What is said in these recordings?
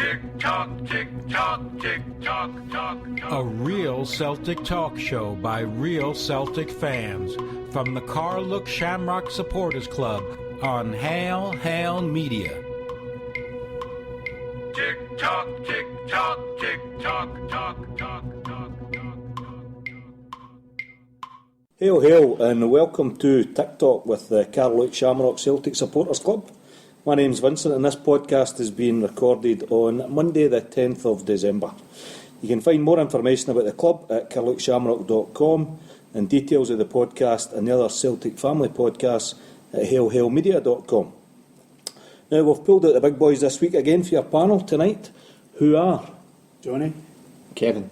Tic Talk, Tic Talk, Tic Talk, Talk. A real Celtic talk show by real Celtic fans from the Carluke Shamrock Supporters Club on Hail Hail Media. Tic Talk, Tic Talk, Tic Talk, Talk, Talk, Talk. Hail, hail, and welcome to Tic Talk with the Carluke Shamrock Celtic Supporters Club. My name's Vincent, and this podcast is being recorded on Monday the 10th of December. You can find more information about the club at carlukeshamrock.com and details of the podcast and the other Celtic family podcasts at hailhailmedia.com. Now, we've pulled out the big boys this week again for your panel tonight, who are Johnny, Kevin.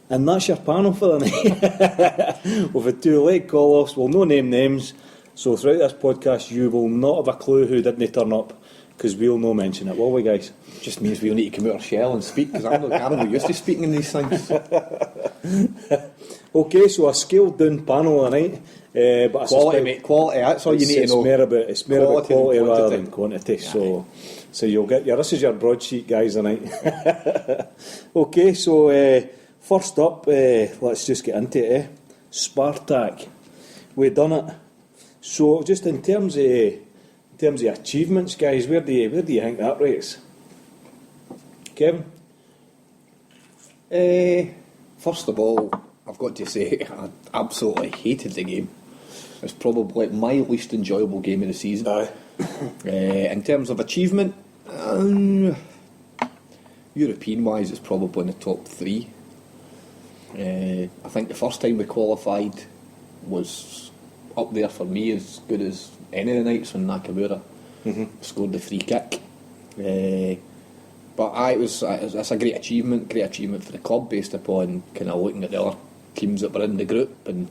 And that's your panel for the night. We've had two late call-offs. We'll no name names. So throughout this podcast, you will not have a clue who didn't turn up, because we'll no mention it, will we, guys? Just means we'll need to come out our shell and speak, because I'm not used to speaking in these things. Okay, so a scaled-down panel tonight. But Quality, mate, quality, that's all you need to know. It's more about quality rather than quantity. Yeah. So you'll get this is your broadsheet, guys, tonight. Okay, so first up, let's just get into it. Spartak, we done it. So just in terms of achievements, guys, where do you think that rates? Kevin? First of all, I've got to say, I absolutely hated the game. It's probably my least enjoyable game of the season. Aye. In terms of achievement, European-wise, it's probably in the top three. I think the first time we qualified was up there for me, as good as any of the nights when Nakamura scored the free kick. But it's a great achievement for the club, based upon kind of looking at the other teams that were in the group and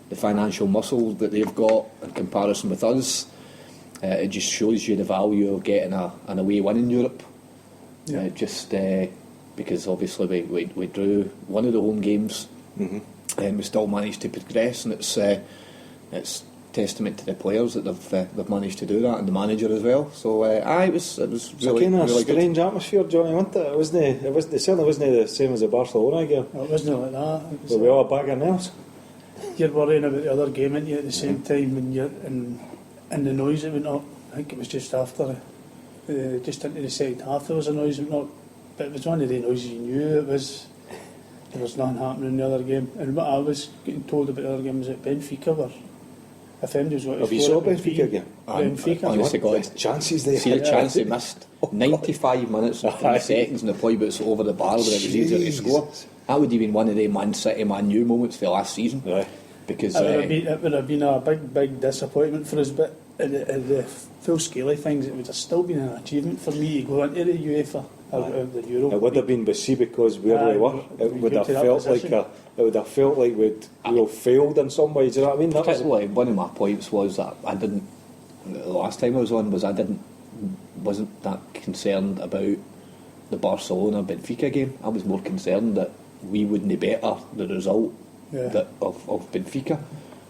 the financial muscle that they've got in comparison with us. It just shows you the value of getting an away win in Europe. Yeah. Because obviously we drew one of the home games, and we still managed to progress, and it's testament to the players that they've managed to do that, and the manager as well. So it was really, kind of really strange atmosphere, Johnny, wasn't it? It certainly wasn't the same as the Barcelona game. it wasn't like that. Were we all back in nails? You're worrying about the other game, aren't you, at the same time, and and the noise that went up. I think it was just after, just into the second half, there was a noise that went up, but it was one of the noises you knew there was nothing happening in the other game. And what I was getting told about the other game was that Benfica were. If anybody was going to Have you saw Benfica again? Benfica. Honest to God, the chances they see the chance they missed. 95 minutes and 3 seconds, and the play but's over the bar where it was easier to score. That would have been one of the Man City, Man U moments for last season. Right. Because it would have been a big disappointment for us, but at the full scale of things, it would have still been an achievement for me to go into the UEFA or the Euro. It would have been, but see, because where we were, it would have felt like we'd failed in some way. Do you know what I mean? That particularly, one of my points was that the last time I was on, wasn't that concerned about the Barcelona Benfica game. I was more concerned that we wouldn't better the result of Benfica.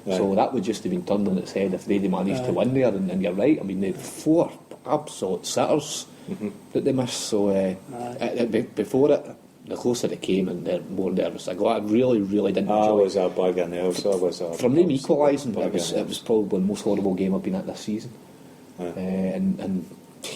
Right. So that would just have been turned on its head if they'd managed to win there. And you're right, I mean, they had 4 absolute sitters that they missed. So before it, the closer it came, and the more nervous I got. I really didn't enjoy it. I was a bag of nerves. From them equalising, it was probably the most horrible game I've been at this season. And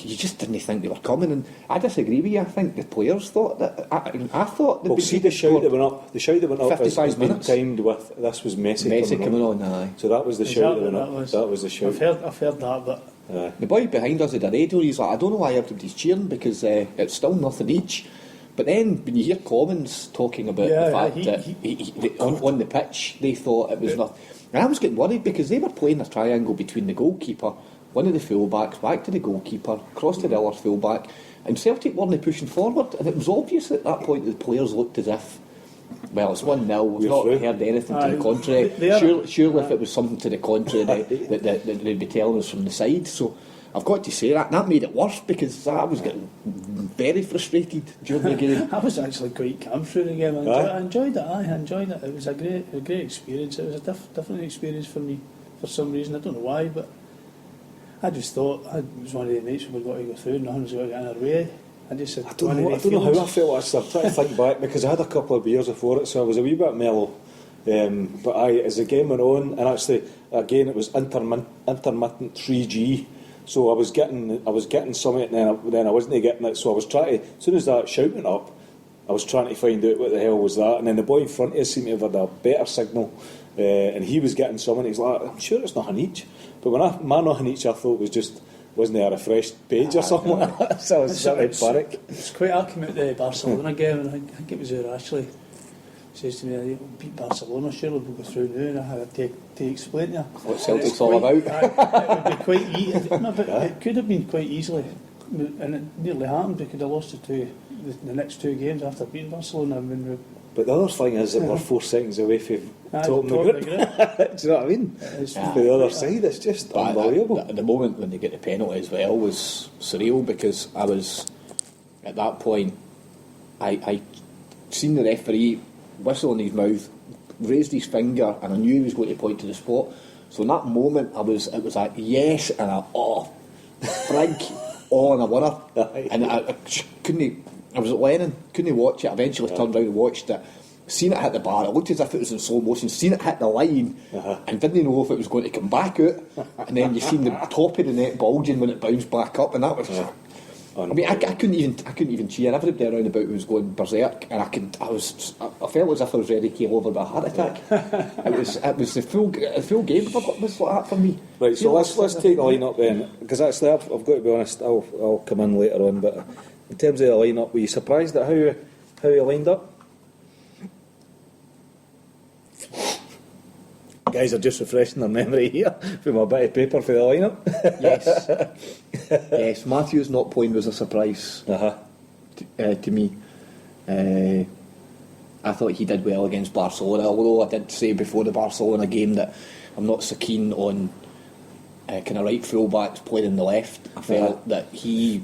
you just didn't think they were coming, and I disagree with you. I think the players thought that. I thought they'd see the shout that went up. The shout that went up 55 has been minutes. timed with this was Messi coming on. Aye. So that was the shout that went up. That was the shout. I've heard that, but the boy behind us had a radio. He's like, I don't know why everybody's cheering, because it's still nothing each. But then when you hear Commons talking about the fact that on the pitch they thought it was nothing, and I was getting worried because they were playing a triangle between the goalkeeper, one of the full-backs, back to the goalkeeper, across to the other full-back, and Celtic weren't pushing forward, and it was obvious at that point that the players looked as if, well, it's 1-0, we've not heard anything to the contrary. Surely if it was something to the contrary that they'd be telling us from the side. So I've got to say that made it worse, because I was getting very frustrated during the game. I was actually quite calm through the game. I enjoyed it. It was a great experience. It was a different experience for me for some reason. I don't know why, but I just thought it was one of the nights we were going to go through, nothing was going to get in our way. I just said, I don't know how I felt actually. I'm trying to think back because I had a couple of beers before it, so I was a wee bit mellow. But as the game went on, and actually again it was intermittent 3G, so I was getting something, and then I wasn't getting it. So I was trying to, as soon as that shout went up, I was trying to find out what the hell was that, and then the boy in front of us seemed to have had a better signal, and he was getting something. He's like, I'm sure it's nothing each, but when my nothing each, I thought it was just. Wasn't there a refreshed page or something like that? So I was sort of panic. It's quite accurate the Barcelona game, and I think it was Ashley says to me, "You beat Barcelona, surely we'll go through now." And I had to explain to her What Celtic's all about. It would be quite easy. No, but it could have been quite easily, and it nearly happened. We could have lost the next two games after beating Barcelona. But the other thing is that we're 4 seconds away from topping the group. Do you know what I mean? For the other side, it's just unbelievable. At the moment when they get the penalty as well was surreal, because I was, at that point, I seen the referee whistle in his mouth, raised his finger, and I knew he was going to point to the spot. So in that moment, it was like yes, and frig, and I won her. And I couldn't. I was at Lennon, couldn't watch it. I eventually turned around and watched it. Seen it hit the bar. It looked as if it was in slow motion. Seen it hit the line, and didn't know if it was going to come back out. And then you seen the top of the net bulging when it bounced back up, and that was. I mean, I couldn't even cheer. Everybody around about was going berserk, and I felt as if I was ready to keel over by a heart attack. it was the full game was like that for me. Right, so let's take the line up then, because actually I've got to be honest. I'll come in later on, but in terms of the line up, were you surprised at how he lined up? Guys are just refreshing their memory here from a bit of paper for the lineup. Yes. Matthews not playing was a surprise to me. I thought he did well against Barcelona, although I did say before the Barcelona game that I'm not so keen on kind of right fullbacks playing in the left. I felt that he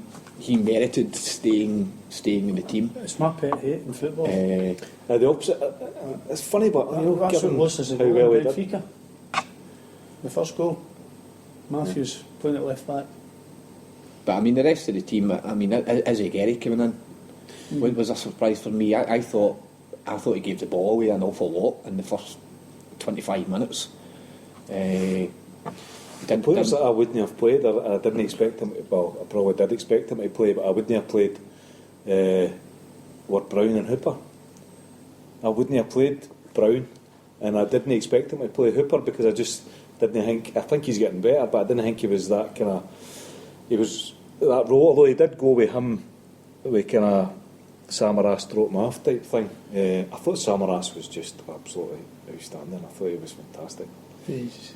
merited staying in the team. It's my pet hate in football. The opposite. It's funny, but that's what was as a goal in Benfica. The first goal, Matthews playing at left back. But I mean, the rest of the team. I mean, Izzy Gary coming in was a surprise for me. I thought he gave the ball away an awful lot in the first 25 minutes. Players that I wouldn't have played, I didn't expect him. Well, I probably did expect him to play, but I wouldn't have played. Were Brown and Hooper. I wouldn't have played Brown, and I didn't expect him to play Hooper because I just didn't think. I think he's getting better, but I didn't think he was that kind of. He was that role, although he did go with him, with kind of Samaras throat him off type thing. I thought Samaras was just absolutely outstanding. I thought he was fantastic. He's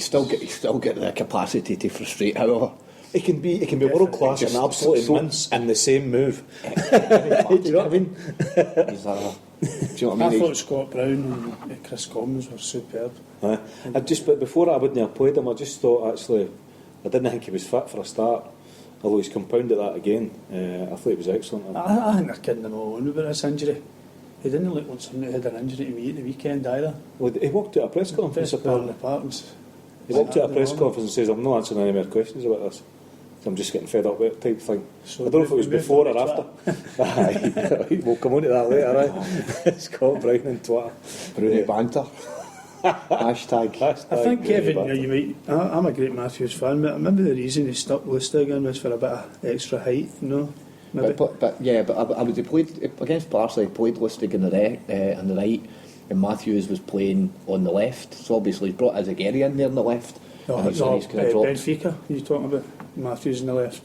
still got the capacity to frustrate, however. He can be world class and absolutely mince in the same move. Do you know what I mean? Do you know what I mean? I thought Scott Brown and Chris Commons were superb. But before I wouldn't have played him. I just thought actually I didn't think he was fit for a start. Although he's compounded that again, I thought he was excellent. I think they're kidding him all on about this injury. He didn't look like somebody who had an injury to me at the weekend either. Well, he walked out a press conference apparently. He walked out a press conference and says, "I'm not answering any more questions about this. I'm just getting fed up with it," type thing. So I don't know if it was before or after. We'll come on to that later, right? Scott Brown and Twitter. Bruni banter. Hashtag. I think, Kevin, you might. I'm a great Matthews fan, but maybe the reason he stuck Lister again was for a bit of extra height, Maybe. But I would have played against Barca. He played Lustig on the right, and Matthews was playing on the left. So obviously he's brought Azagari in there on the left. Benfica, you're talking about Matthews on the left.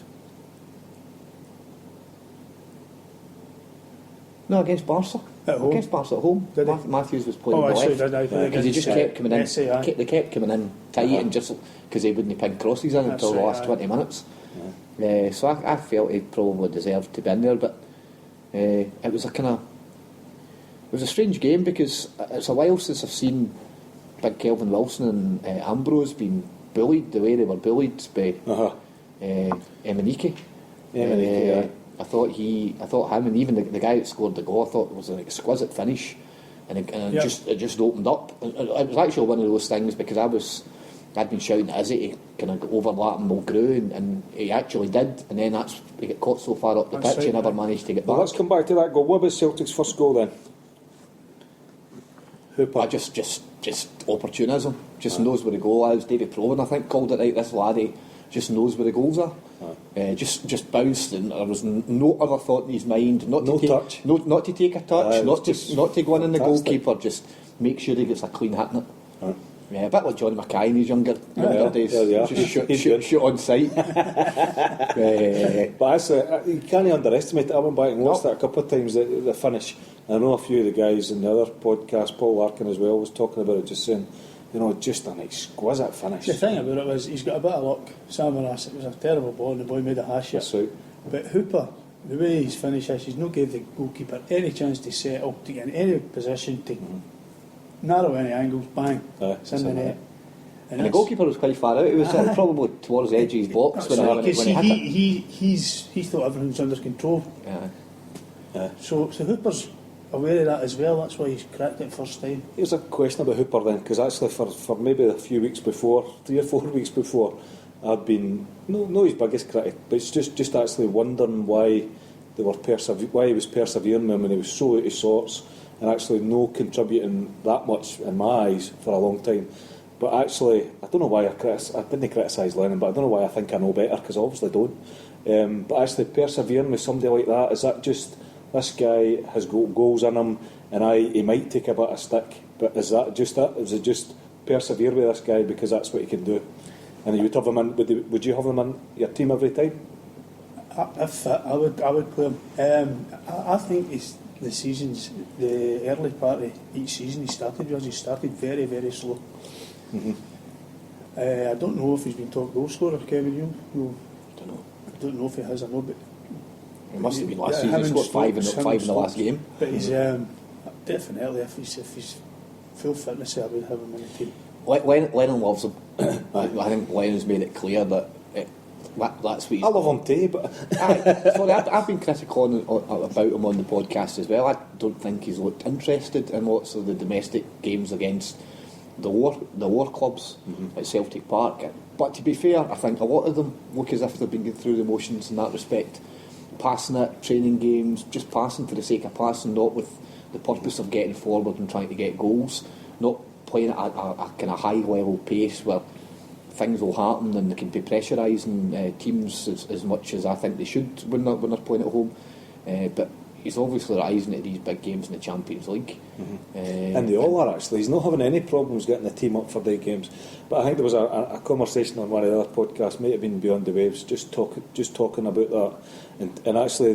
No, against Barca. At home. Against Barca at home. Matthews was playing on the left. Because he just kept coming in. They kept coming in tight and just because he wouldn't ping crosses in until the last 20 minutes. So I felt he probably deserved to be in there, but it was a strange game because it's a while since I've seen Big Kelvin Wilson and Ambrose being bullied the way they were bullied by Emenike. I thought him and even the guy that scored the goal, I thought it was an exquisite finish, and it just opened up. It was actually one of those things because I'd been shouting at Izzy to kind of overlap Mulgrew, and he actually did, and then he got caught so far up the pitch he never managed to get back. Let's come back to that goal. What about Celtic's first goal then? Hooper. Just opportunism. Just knows where the goal is. David Provan, I think, called it right. This laddie just knows where the goals are. Just bounced, and there was no other thought in his mind. Not to take a touch. Not to go in the goalkeeper. Just make sure he gets a clean hit in it. Yeah, a bit like Johnny Mackay in his younger days. Just shoot on sight. But you can't underestimate it. I went back and watched that a couple of times, the finish. I know a few of the guys in the other podcast, Paul Larkin as well, was talking about it, just saying, just an exquisite finish. The thing about it was he's got a bit of luck. Samaras, it was a terrible ball and the boy made a hash it. That's right. But Hooper, the way he's finished this, he's not gave the goalkeeper any chance to settle, to get in any position, to narrow any angles, bang, it's in the net. And the goalkeeper was quite far out. He was probably towards the edge of his box when he hit it. He thought everything was under control. So Hooper's aware of that as well. That's why he's cracked it first time. Here's a question about Hooper then, because actually for maybe a few weeks before, 3 or 4 weeks before, I'd been no his biggest critic, but it's just actually wondering why he was persevering when he was so out of sorts and actually no contributing that much in my eyes for a long time. But actually, I don't know why I didn't criticise Lennon, but I don't know why I think I know better, because I obviously don't. But actually persevering with somebody like that, is that just, this guy has got goals in him, and he might take a bit of stick, but is that just it? Is it just persevere with this guy because that's what he can do? And you would have him in, would you have him in your team every time? If I would play him. I think the early part of each season he started very, very slow. I don't know if he's been top goal scorer, Kevin. You don't know if he has or not, but it must have been last season. He scored five in the last game. But he's definitely, if he's full fitness, I would have him in the team. Lennon loves him. I think Lennon's made it clear that that's what he's. I love him too, but I've been critical about him on the podcast as well. I don't think he's looked interested in lots of the domestic games against the lower clubs at Celtic Park. But to be fair, I think a lot of them look as if they've been going through the motions in that respect. Passing it, training games, just passing for the sake of passing, not with the purpose of getting forward and trying to get goals, not playing at a kind of high level pace where things will happen and they can be pressurising teams as much as I think they should when they're playing at home. But he's obviously rising at these big games in the Champions League. And they all are, actually. He's not having any problems getting the team up for big games. But I think there was a conversation on one of the other podcasts, might have been Beyond the Waves, just talking about that. And actually,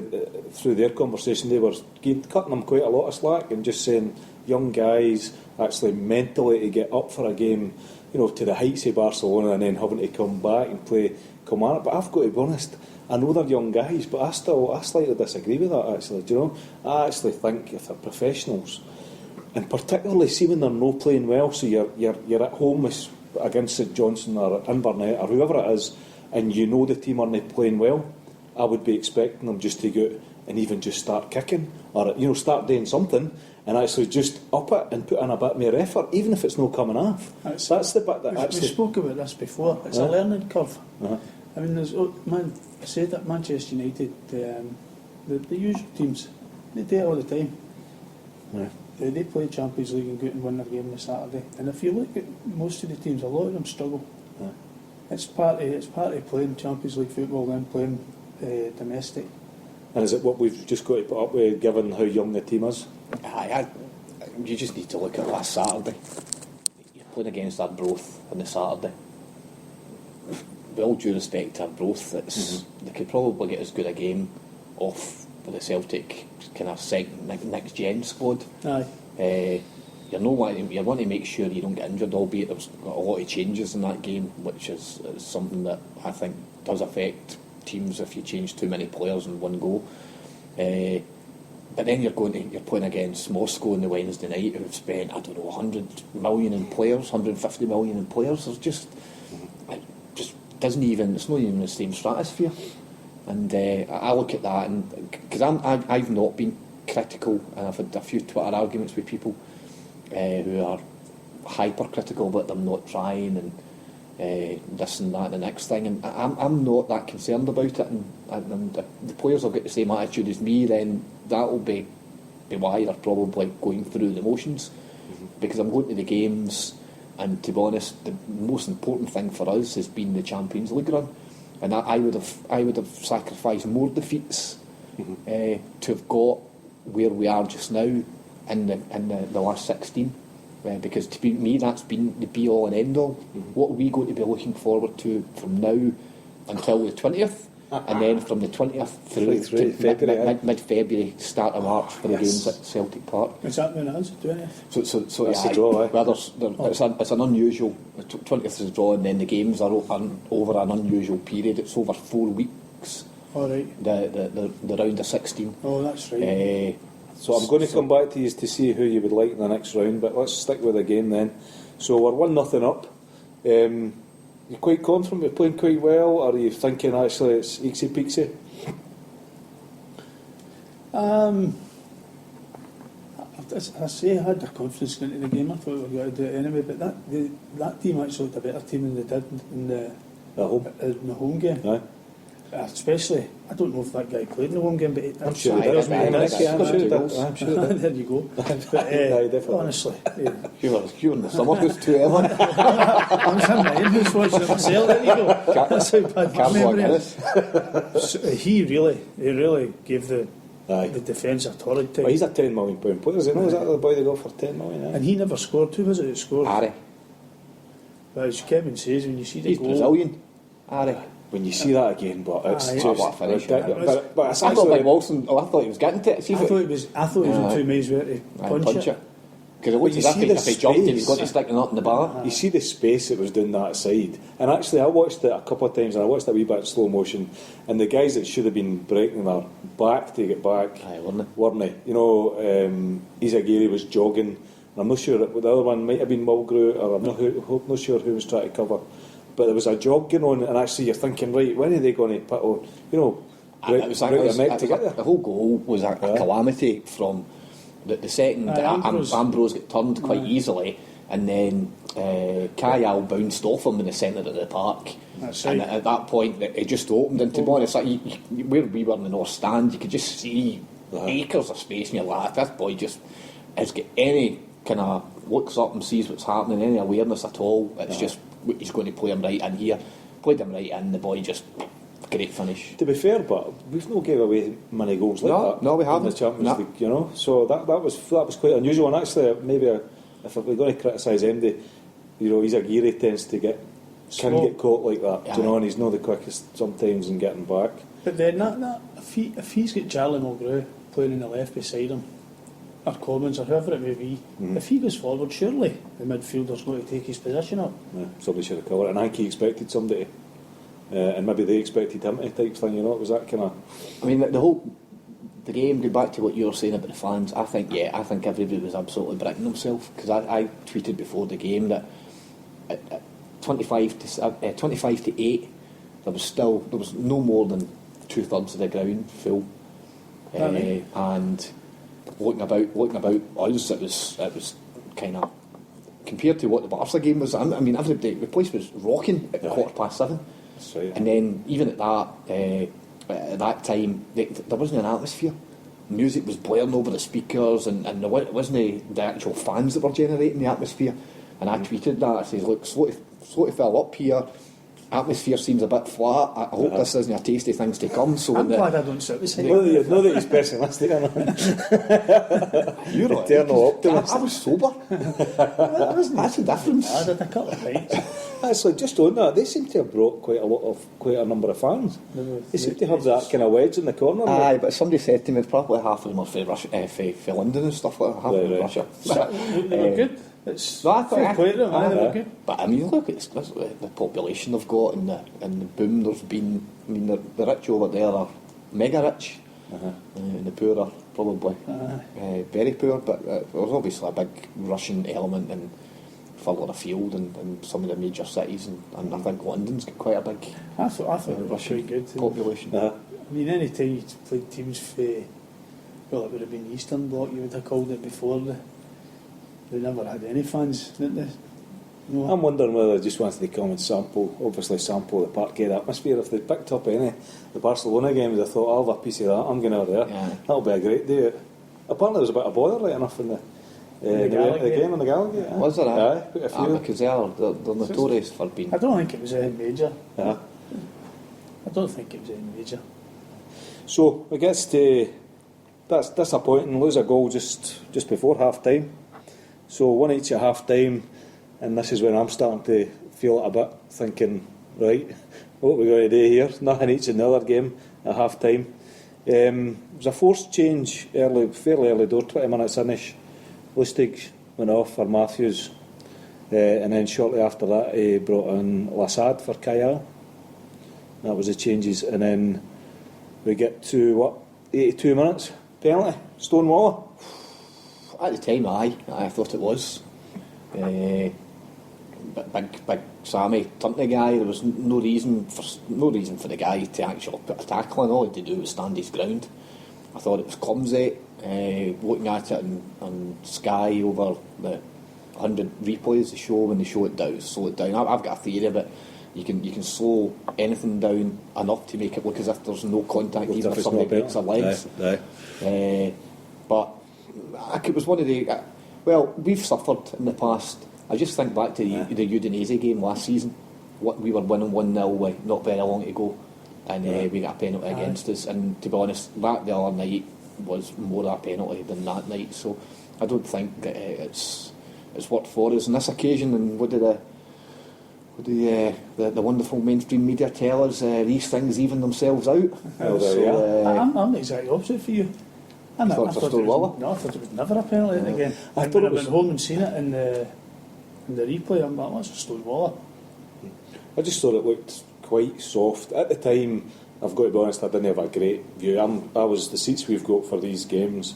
through their conversation, they were cutting them quite a lot of slack and just saying young guys actually mentally to get up for a game, to the heights of Barcelona and then having to come back and play Kilmarnock. But I've got to be honest, I know they're young guys, but I slightly disagree with that, actually. Do you know? I actually think if they're professionals, and particularly see when they're not playing well, so you're at home against St Johnstone or Inverness or whoever it is, and you know the team aren't playing well, I would be expecting them just to go out and even just start kicking or start doing something and actually just up it and put in a bit more effort, even if it's not coming off. That's the bit that actually... We spoke about this before. It's a learning curve. I mean, I said that Manchester United, the usual teams, they do it all the time. They play Champions League and go out and win their game on Saturday. And if you look at most of the teams, a lot of them struggle. It's part of playing Champions League football and playing domestic. And is it what we've just got to put up with, given how young the team is? You just need to look at last Saturday. You're playing against Arbroath on the Saturday. With all due respect to Arbroath, they could probably get as good a game off with the Celtic kind of next gen squad. You want to make sure you don't get injured, albeit there's got a lot of changes in that game, which is something that I think does affect teams if you change too many players in one go. But then you're playing against Moscow on the Wednesday night, who've spent 100 million in players, 150 million in players. There's just it's not even the same stratosphere. And I look at that, and because I've not been critical, and I've had a few Twitter arguments with people who are hypercritical that they're not trying, and this and that and the next thing, and I'm not that concerned about it, and if the players will get the same attitude as me, then that'll be why they're probably going through the motions, because I'm going to the games, and to be honest, the most important thing for us has been the Champions League run, and I would have sacrificed more defeats to have got where we are just now in the last 16. Because to me that's been the be all and end all. What are we going to be looking forward to from now until the 20th, and then from the 20th through to mid-February, start of March for the games at Celtic Park. Is that when it is, 20th? So That's a draw, it's an unusual. 20th is a draw, and then the games are over an unusual period. It's over 4 weeks. All right. The round of 16. Oh, that's right. So I'm going to come back to you to see who you would like in the next round, but let's stick with the game then. So we're 1-0 up. You're quite confident we're playing quite well, or are you thinking actually it's easy peasy? I say I had the confidence into the game. I thought we were going to do it anyway, but that team actually looked a better team than they did in the home game. Aye. Especially, I don't know if that guy played in the home game, but I'm sure he did. I'm sure he did. There you go. But, definitely. honestly, You in the summer was too early. I was in my in-house watching it myself. There you go. That's how bad my memory is. So he really gave the defence a torrid time. Well, he's a £10 million player, is he? No, is that the boy they got for 10 million? And he never scored. Who was it that scored? Harry. But as Kevin says, when you see the He's goal, Brazilian. Harry. When you see that again, but it's Aye. just What a finish. but it's I thought like actually Wilson. I thought he was getting to it. I thought it was in 2 minutes where to punch it. Because it looked you as if see the if he jumped, he was space. going to stick it up in the bar. you see the space that was doing that side, and actually I watched it a couple of times, and I watched it a wee bit in slow motion, and the guys that should have been breaking their back to get back Aye, weren't they? weren't they? You know, Izagiri was jogging, and I'm not sure, the other one might have been Mulgrew, or I'm not sure who was trying to cover, but there was a jog going on, and actually you're thinking, right, when are they going to put on, you know, break their neck together? The whole goal was a calamity from the second. Ambrose got turned quite easily, and then Kayal bounced off him in the centre of the park. That's And right. at that point, it just opened. And to be honest, like, where we were in the North Stand, you could just see acres of space, and you're like, this boy just has got any kind of looks up and sees what's happening, any awareness at all. It's just he's going to play him right in here. Played him right in. The boy just great finish. To be fair, but we've not gave away many goals like that. No, we in haven't. the Champions League, you know. So that was quite unusual. And actually, maybe if we're going to criticise MD, you know, Izagiri tends to get caught like that, you know, and he's not the quickest sometimes in getting back. But then if he's got Charlie Mulgrew playing on the left beside him, or Commons, or whoever it may be, if he goes forward, surely the midfielder's going to take his position up. Yeah, somebody should have covered it, and I think he expected somebody, and maybe they expected him to type thing. You know, it was that kind of. I mean, the game. Go back to what you were saying about the fans. I think everybody was absolutely bricking themselves, because I tweeted before the game that at 25 to 8, there was no more than 2/3 of the ground full, and looking about us, it was kind of, compared to what the Barca game was. I mean, everybody, the place was rocking at 7:15. That's right. And then even at that time, there wasn't an atmosphere. Music was blaring over the speakers, and it wasn't the actual fans that were generating the atmosphere. And I tweeted that. I says, look, slow to fill up here. Atmosphere seems a bit flat. I hope this isn't a tasty things to come. So I'm glad I don't sit beside Know him. that he's pessimistic or not. you're right. Eternal optimist. I was sober. That's the difference. I did a couple of pints. Actually, just on that, they seem to have brought quite a number of fans. They seem to have that kind of wedge in the corner. Aye, but somebody said to me, probably half of them are from Russia, from London and stuff like that. Half of them Russia. They were good. It's No, I thought fair play to them, they were good. But I mean, look, it's the population they've got, and the boom there's been. I mean, the rich over there are mega rich, and the poor are probably very poor. But there's obviously a big Russian element in further afield and some of the major cities, and I think London's got quite a big I thought it was Russian pretty good. population. I mean, any time you played teams for, well, it would have been the Eastern Bloc, you would have called it before. They never had any fans, didn't they? No. I'm wondering whether they just wanted to come and sample the parquet atmosphere. If they picked up any the Barcelona games, I thought, I'll have a piece of that, I'm going over there. Yeah. That'll be a great day. Apparently there was a bit of bother right enough in the game in the Gallagher. Aye. Was there? Aye, put a few. Because they're notorious for being... I don't think it was anything major. Yeah. I don't think it was anything major. So it gets to that's disappointing. Lose a goal just before half time. So 1-1 at half time, and this is when I'm starting to feel it a bit, thinking, right, what are we going to do here? Nothing each in the other game at half time. It was a forced change fairly early door, 20 minutes in-ish. Lustig went off for Matthews, and then shortly after that he brought in Lassad for Kayal. That was the changes, and then we get to 82 minutes, penalty, Stonewaller. At the time, I thought it was. Big Sammy turned the guy. There was no reason for the guy to actually put a tackle on. All he had to do was stand his ground. I thought it was clumsy. Looking at it on Sky over the 100 replays, the show when they slow it down. I've got a theory of it. You can slow anything down enough to make it look as if there's no contact, even if somebody breaks their legs. But it was one of the... well, we've suffered in the past. I just think back to the Udinese game last season. We were winning 1-0 with not very long to go, and we got a penalty against us. And to be honest, that the other night was more a penalty than that night. So I don't think it's worked for us on this occasion. And what did the wonderful mainstream media tell us? These things even themselves out. I'm the exact opposite for you. I thought it was never a penalty again. I thought I went home and seen it in the replay. I'm like, that's a Stonewaller. I just thought it looked quite soft at the time. I've got to be honest, I didn't have a great view. The seats we've got for these games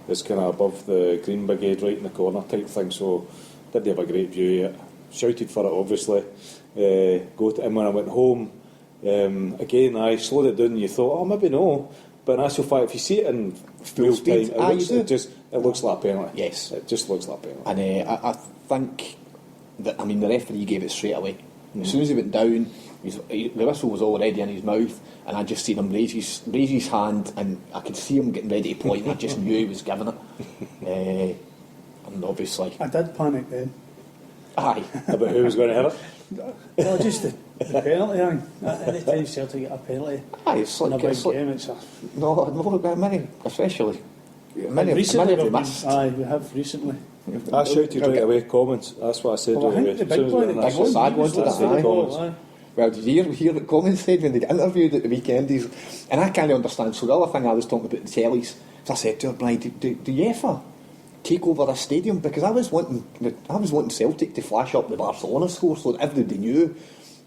is kind of above the Green Brigade, right in the corner type thing. So didn't have a great view yet. Shouted for it, obviously. And when I went home, again, I slowed it down. And you thought, oh, maybe no. But in actual fact, if you see it in full time, it looks like a penalty. Yes, it just looks like a penalty. And I think that the referee gave it straight away. As soon as he went down, the whistle was already in his mouth, and I just seen him raise his hand, and I could see him getting ready to point. And I just knew he was giving it. And obviously, I did panic then. Aye, about who was going to hit it. No, just the penalty thing. Any time Celtic get a penalty it's like, in a big game, it's a... many, especially many recently of them missed. Aye, we have recently. I shouted right away, comments. That's what I said. Well, I think the big boy, the big sad one to that. Well, did you hear what comments said when they got interviewed at the weekend? And I can't understand. So the other thing I was talking about the tellies, so I said to her, Brian, do you ever take over a stadium? Because I was wanting Celtic to flash up the Barcelona score so that everybody knew.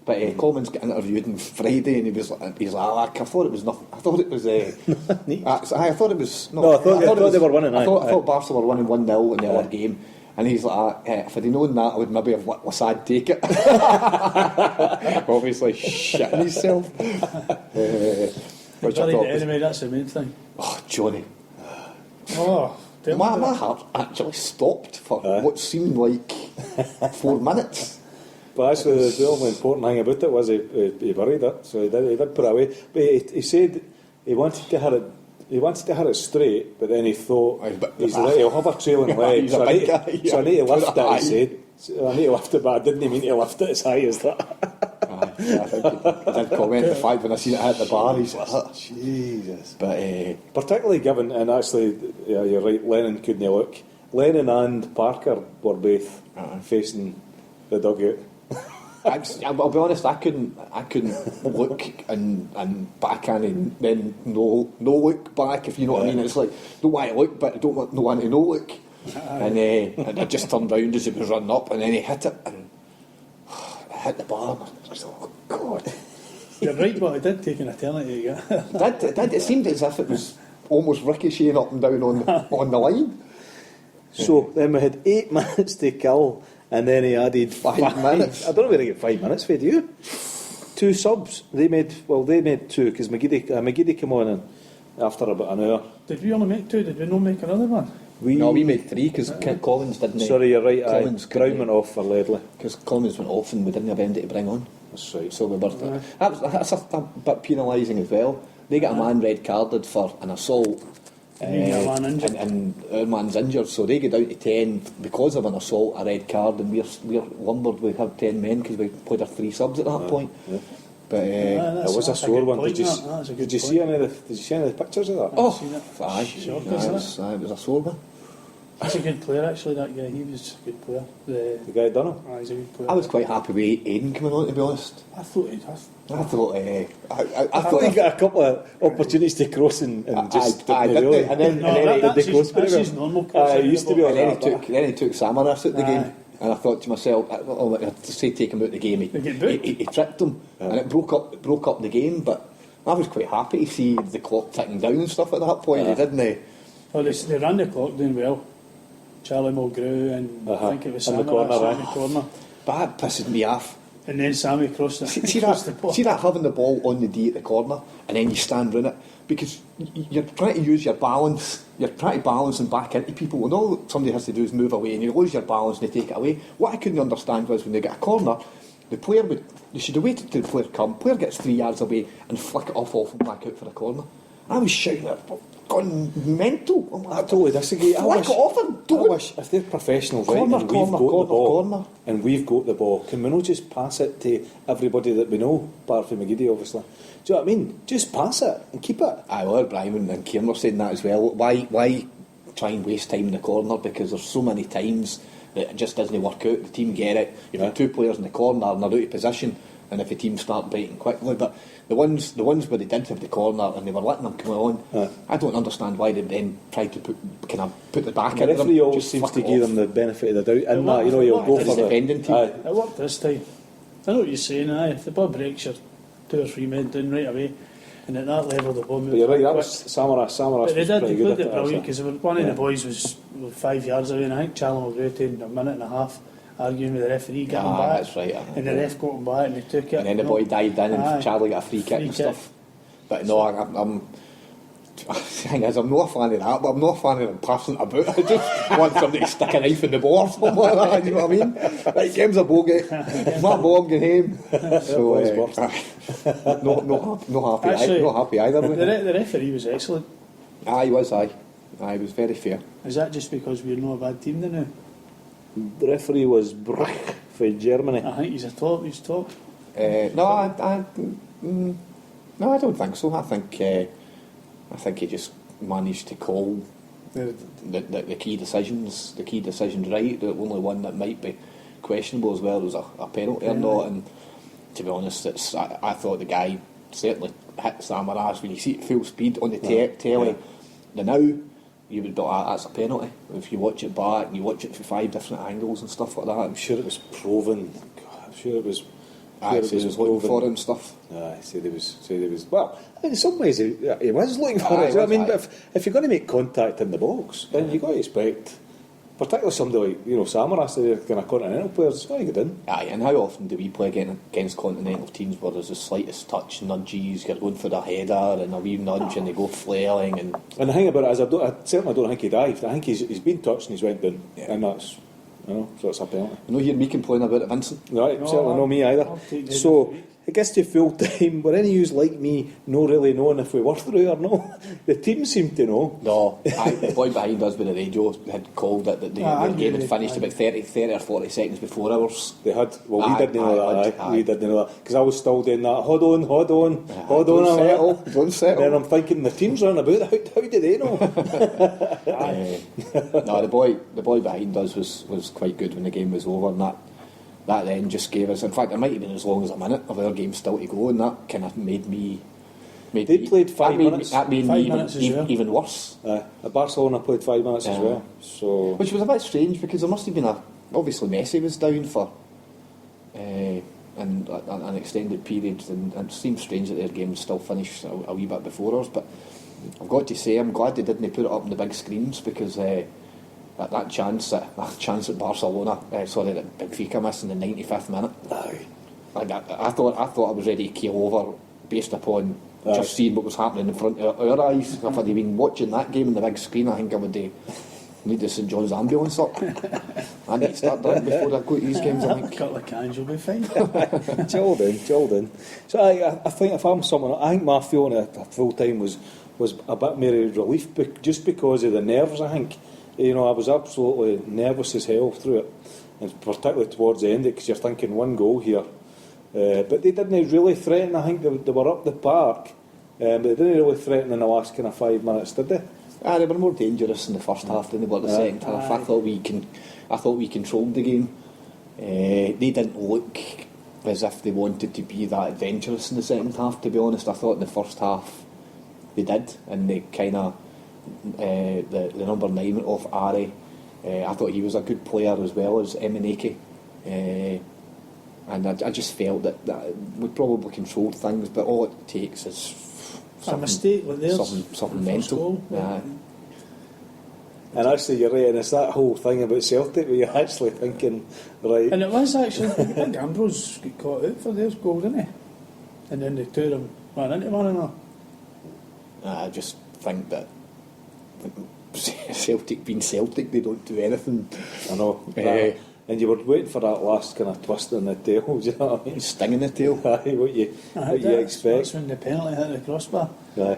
But Commons got interviewed on Friday, and he's like, I thought it was nothing. I thought it was. I thought it was. No, I thought they were winning. I thought Barca were winning 1-0 in the other game. And he's like, if I'd known that, I would maybe have let Lassad take it. Obviously, shitting himself. Anyway, that's the main thing. Oh, Johnny. Oh, my heart actually stopped for what seemed like 4 minutes. But actually, the only important thing about it was he buried it, so he did put it away. But he said he wanted to hit it. He wanted to hit it straight, but then he thought he'll have a trailing leg, so I need to lift it. He said, so I need to lift it, but I didn't mean to lift it as high as that. I think I did comment the fact when I seen it hit the bar. He's like, oh, Jesus. But particularly given, and actually, you're right. Lennon couldn't look. Lennon and Parker were both facing the dugout. I'll be honest, I couldn't look and backhand and then no look back, if you know what I mean. It's like, don't want to look, but I don't want to no look. And I just turned round as it was running up, and then he hit it and hit the bar. I was like, oh God. You're right, but it did take an eternity to get. It seemed as if it was almost ricocheting up and down on the line. So then we had 8 minutes to kill. And then he added 5 minutes. I don't know where he get 5 minutes for, do you? 2 subs. They made 2 because McGeady came on in after about an hour. Did we only make 2? Did we not make another one? we made 3 because Collins didn't. Sorry, you're right. Collins Brown went off for Ledley. Because Collins went off and we didn't have anybody to bring on. That's right. So we were. That's a bit penalising as well. They get a man red carded for an assault. And our man's injured, so they go down to 10 because of an assault, a red card, and we're lumbered. We have 10 men because we played our 3 subs at that point. Yeah. But it was a sore one. Did you see any of the pictures of that? Oh, It was a sore one. He's a good player, actually. That guy, he was a good player. The guy done it. He's a good player. I was quite happy with Aiden coming on, to be honest. I thought I thought he got a couple of opportunities to cross and just didn't do it. And then that's his normal cross. He used to be on and that. then he took Samaras at the game. And I thought to myself, to say take him out the game, he tripped him, and it broke up the game. But I was quite happy to see the clock ticking down and stuff at that point, didn't they? Well, they ran the clock doing well. Charlie Mulgrew and I think it was Sammy in the corner. But that pisses me off. And then Sammy crossed the See that having the ball on the D at the corner and then you stand round it, because you're trying to use your balance. You're trying to balance and back into people, and all somebody has to do is move away, and you lose your balance and they take it away. What I couldn't understand was when they get a corner, they should have waited till the player come. Player gets 3 yards away and flick it off and back out for a corner. I was shouting at gone mental. I totally disagree. Flick it off and do it. I wish if they're professionals, Corner, right, and corner, we've got the ball, corner. and we've got the ball, can we not just pass it to everybody that we know, apart from McGeady, obviously? Do you know what I mean? Just pass it and keep it. Well, Brian and Kieran were saying that as well. Why try and waste time in the corner? Because there's so many times that it just doesn't work out. The team get it. You've got 2 players in the corner and they're out of position, and if the team start biting quickly, but the ones where they did have the corner and they were letting them come on, I don't understand why they then tried to put the back in. The referee always seems to give them the benefit of the doubt in that, you'll go for the defending team. It worked this time. I know what you're saying, if the ball breaks, you're 2 or 3 men down right away, and at that level the ball moved. But you're right, that was Samaras but they was did, pretty they good played at it brilliant, because one of the boys was 5 yards away, and I think Charlie McGrew taking a minute and a half arguing with the referee, getting him back. That's right. And the ref got him back and they took it. And then the boy dived in and Charlie got a free kick and stuff. But no, I'm the thing is, I'm not a fan of that, but I'm not a fan of them passing it about. I just want somebody to stick a knife in the ball or something like that, you know what I mean? Like, game's a bogey, my ball going home. So, no happy, actually, not happy either. The referee was excellent. He was very fair. Is that just because we're not a bad team now? The referee was Bruch for Germany. I think he's top. No, I don't think so. I think he just managed to call the key decisions right. The only one that might be questionable as well was a penalty or not. And to be honest, I thought the guy certainly hit Samaras when you see it full speed on the telly. Now you would be that's a penalty. If you watch it back and you watch it from 5 different angles and stuff like that, I'm sure it was proven. I'm sure it was. It was looking for it and stuff. He said he was. Well, in some ways he was looking for it. I mean, but if you're going to make contact in the box, then you've got to expect, particularly somebody like Samaras, the kind of continental players, it's got to get in. And how often do we play against continental teams where there's the slightest touch, nudges, you're going for the header and a wee nudge and they go flailing and the thing about it is, I certainly don't think he dived. I think he's been touched and he's went down, and that's. So it's a penalty. You hear me complaining about it, Vincent? Right, certainly not me either. So it gets to full time. Were any of you like me not really knowing if we were through or not? The team seemed to know. No, the boy behind us with the radio had called it that the game had finished about 30 or 40 seconds before ours. They had. Well, we didn't know that. We didn't know that because I was still doing that. Hold on. Don't settle. Then I'm thinking the team's running about. How do they know? No, the boy behind us was quite good when the game was over, and that then just gave us. In fact, it might have been as long as a minute of our game still to go, and that kind of made me. They played 5 minutes. That made me even worse. Barcelona played 5 minutes as well. So, which was a bit strange because there must have been obviously Messi was down for an extended period, and it seems strange that their game was still finished a wee bit before ours. But I've got to say, I'm glad they didn't put it up on the big screens because that chance at Barcelona, that Benfica missed in the 95th minute. I thought I was ready to keel over based upon just seeing what was happening in front of our eyes. If I'd been watching that game on the big screen, I think I would need the St John's ambulance up. I need to start doing it before I go to these games, I A think. couple of cans, you'll be fine. Chilled in. So I think if I'm someone, I think my feeling at full time was a bit more relief, just because of the nerves. I think, I was absolutely nervous as hell through it, and particularly towards the end, because you're thinking one goal here, but they didn't really threaten. I think they were up the park, but they didn't really threaten in the last kind of 5 minutes, did they? They were more dangerous in the first half than they were in the second half. I thought we controlled the game. They didn't look as if they wanted to be that adventurous in the second half, to be honest. I thought in the first half they did, and they kind of the number 9 went off Ari. I thought he was a good player as well as Emenike, and I just felt that we probably controlled things, but all it takes is A mistake like theirs. Something mental. And actually, you're right, and it's that whole thing about Celtic where you're actually thinking, right. And it was actually, I think Ambrose got caught out for their goal, didn't he? And then the two of them ran into one another. I just think that Celtic being Celtic, they don't do anything. I know. And you were waiting for that last kind of twist in the tail, do you know what I mean? Sting in the tail. Aye, what you expect. That's when the penalty hit the crossbar. Aye.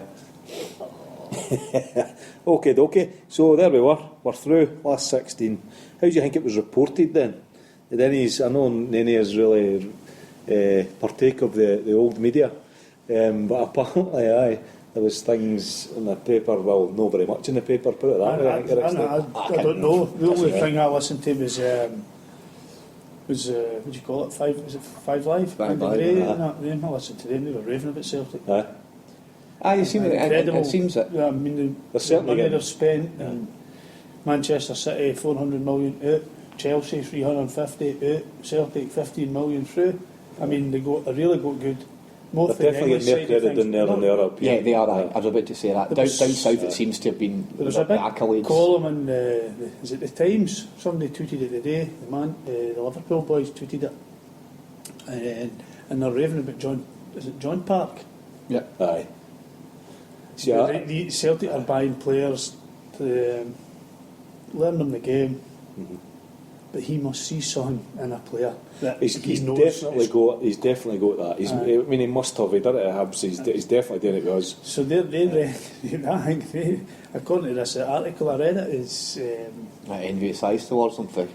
Okay. So there we were. We're through last 16. How do you think it was reported then? I know Nene has really partake of the old media, but apparently, there was things in the paper. Well, not very much in the paper. Put it that way. I don't know. The only thing I listened to was what do you call it? Was it Five Live? Five Live, I listened to them. They were raving about Celtic. You seem Incredible. it seems that I mean, They're the certainly money getting- they've spent, and Manchester City 400 million out, Chelsea 350 out, Celtic 15 million through. I mean, they really got good. More They're for the definitely English getting side more of credit things. than there than they are up here. yeah, they are. I was about to say that. There Down was- south, it seems to have been There was the a big accolades. column in is it the Times? Somebody tweeted it today. The Liverpool boys tweeted it, and they're raving about John. Is it John Park? Yeah. Aye. See, The Celtic are buying players to learn them the game, but he must see something in a player that He's he knows definitely is- got. He's definitely got that. Aye. I mean, he must have. He did it at Hibs. He's definitely doing it with us. So I think according to this article I read, it is Envious eyes towards them for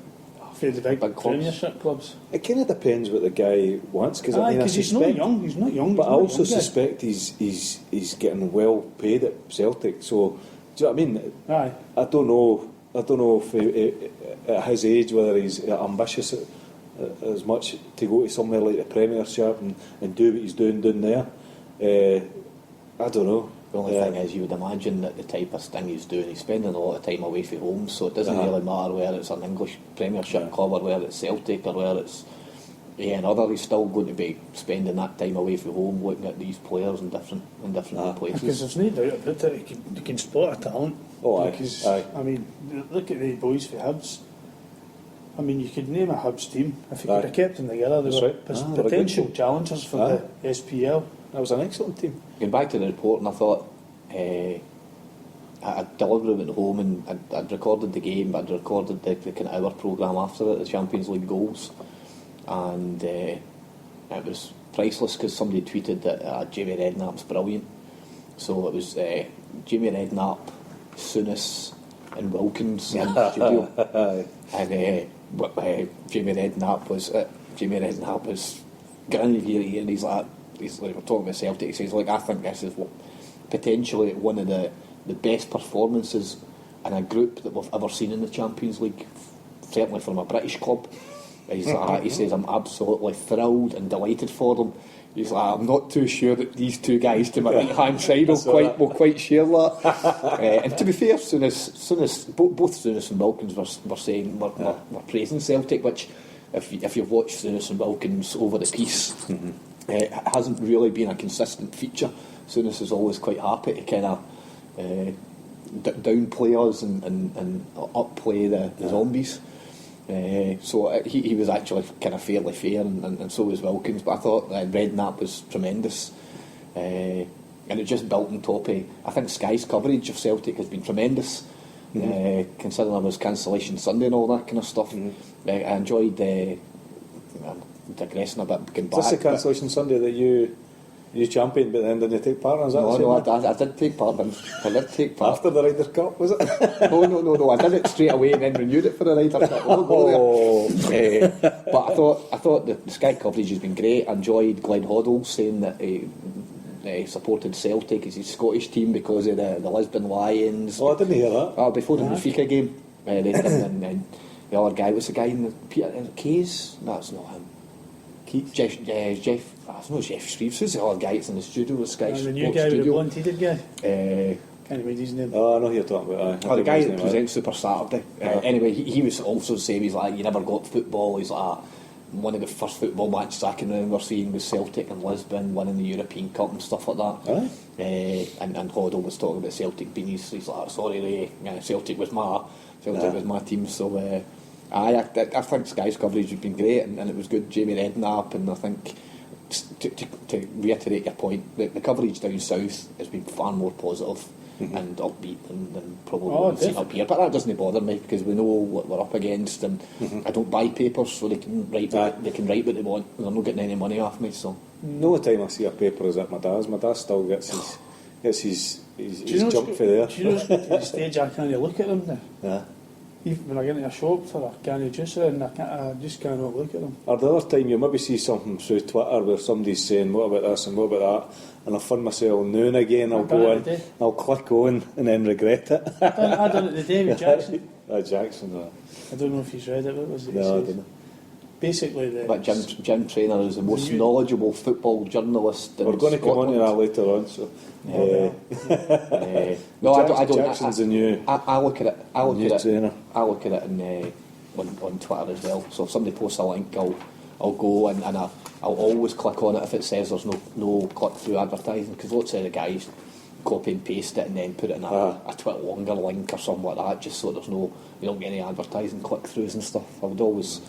for the big Big clubs. Premiership clubs. It kind of depends what the guy wants, because I Aye, mean, I because he's not suspect. young. He's not young. But I he's not also young guy. suspect he's getting well paid at Celtic. So do you know what I mean? Aye. I don't know if at his age whether he's ambitious as much to go to somewhere like the Premiership and do what he's doing down there. I don't know. The only thing is, you would imagine that the type of thing he's doing, he's spending a lot of time away from home, so it doesn't really matter whether it's an English Premiership club or whether it's Celtic or whether it's another. He's still going to be spending that time away from home, looking at these players in different Because places. there's no doubt about it. You can spot a talent. Oh, aye, Because, aye. I mean, look at the boys for Hibs. I mean, you could name a Hibs team if you Aye. could have kept them together. They That's were right. They were a good potential team. challengers for Aye. the SPL. That was an excellent team. Going back to the report, and I thought I'd deliberately went home and I'd recorded the game, but I'd recorded the kind of hour programme after it, the Champions League goals, and it was priceless because somebody tweeted that Jamie Redknapp's brilliant. So it was Jamie Redknapp, Souness and Wilkins in the studio, and Jamie Redknapp was grinning here, and he's like we're talking about Celtic. He says, like, I think this is potentially one of the best performances in a group that we've ever seen in the Champions League, certainly from a British club. He's like, he says, I'm absolutely thrilled and delighted for them. He's like, I'm not too sure that these two guys to my right hand side will quite share that. And to be fair, both Souness and Wilkins were saying we're praising Celtic, which if you've watched Souness and Wilkins over the piece, it hasn't really been a consistent feature. Souness is always quite happy to kind of downplay us and upplay the zombies. So he was actually kind of fairly fair, and so was Wilkins. But I thought Redknapp was tremendous, and it just built on top of. I think Sky's coverage of Celtic has been tremendous. considering it was cancellation Sunday and all that kind of stuff. I enjoyed digressing a bit, getting back. Is this the cancellation Sunday that you championed but then didn't take part in? Is that I did take part in. I did take part. After the Ryder Cup, was it? No, I did it straight away and then renewed it for the Ryder Cup. But I thought the Sky coverage has been great. I enjoyed Glenn Hoddle saying that he supported Celtic as his Scottish team because of the Lisbon Lions. Oh, I didn't hear that. Before the Benfica game, they did, and the other guy was the guy in the Peter Keys. That's not him. Keith? Jeff. I don't know Jeff Shreves. Who's the other guy that's in the studio with Sky The new Sports guy with the studio? blonde-headed guy. Can't remember his name. Oh, I know who you're talking about. The guy that presents Super Saturday. Anyway, he was also saying, he's like, you never got football. He's like, one of the first football matches I can remember seeing was Celtic and Lisbon winning the European Cup and stuff like that. And Hoddle was talking about Celtic being he's like, sorry Ray, Celtic was my team. So I think Sky's coverage has been great, and it was good. Jamie Redknapp, and I think to reiterate your point, the coverage down south has been far more positive and upbeat than probably what we've seen up here. But that doesn't bother me because we know what we're up against, and I don't buy papers, so they can write what they want. They're not getting any money off me. So the only time I see a paper is at my dad's. My dad still gets his jump for there. Do you know at the stage I can't look at them now? Yeah. Even when I get into a shop for a can of juice and I just cannot look at them. Or the other time you maybe see something through Twitter where somebody's saying what about this and what about that, and I find myself now and again I'll go in, I'll click on and then regret it. I done it the day with Jackson. Jackson. I don't know if he's read it. What was it? No, I didn't. Basically, but Jim Traynor is the most knowledgeable football journalist. We're going to come on to that later on. So. No, I don't. Jackson's the new. I look at it. I look at trainer. it. I look at it on Twitter as well. So if somebody posts a link, I'll go and I'll always click on it if it says there's no click through advertising, because lots of the guys copy and paste it and then put it in a Twitter longer link or something like that, just so there's you don't get any advertising click throughs and stuff. I would always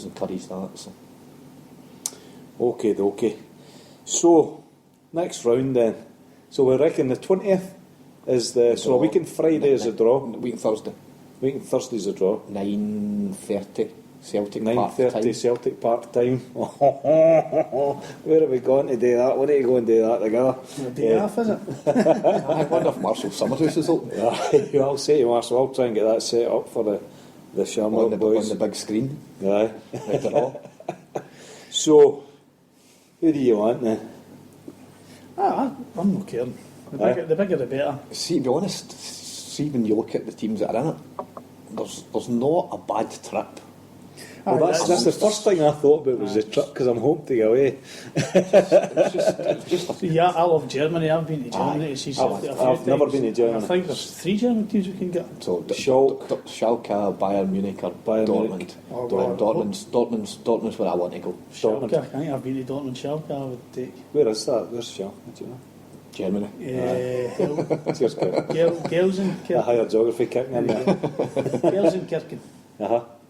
encourage that. So. Okay. So next round then. So we reckon the 20th is so a week and Friday is a draw. Week and Thursday. Week and Thursday is a draw. 9:30 Celtic. 9:30 Celtic Park time. Where are we going to do that? We need to go and do that together. A day off, is it? I wonder if Marshall Summerhouse is open. Yeah, I'll say to Marshall, I'll try and get that set up for the Shamrock boys. On the big screen. Aye. Right at all. So, who do you want then? I'm not caring. The bigger the better. See, to be honest, when you look at the teams that are in it, there's not a bad trip. Well, that's the first thing I thought about was the trip, because I'm hoping to get away. Yeah, I love Germany. I've been to Germany to see Celtic. I've never been to Germany. I think there's 3 German teams we can get. So Schalke, Bayern Munich, or Dortmund. Dortmund's where I want to go. Schalke, I think I've been to Dortmund. Schalke, I would take. Where is that? Where's Schalke? Do you know? Germany. Cheers, Gelsenkirchen. A higher geography kicking in there. Gelsenkirchen.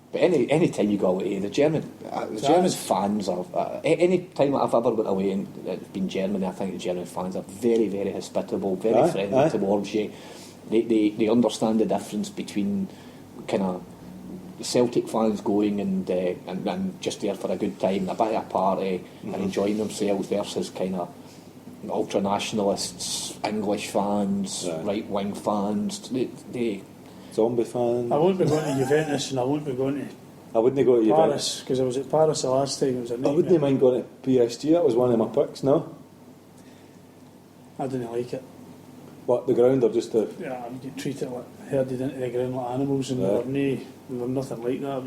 But any time you go away, the German fans are. Any time I've ever went away and it's been Germany, I think the German fans are very, very hospitable, very friendly towards you. They understand the difference between kind of Celtic fans going and just there for a good time, a bit of a party, and enjoying themselves versus kind of ultra nationalists, English fans, right wing fans. They Zombie fans. I won't be going to Juventus, and I won't be going to. I wouldn't go to Paris, because I was at Paris the last time. It was a nightmare. I wouldn't mind going to PSG. That was one of my picks. No, I didn't like it. What, the ground or just the? Yeah, you treat it like herded into the ground like animals, and we were nothing like that.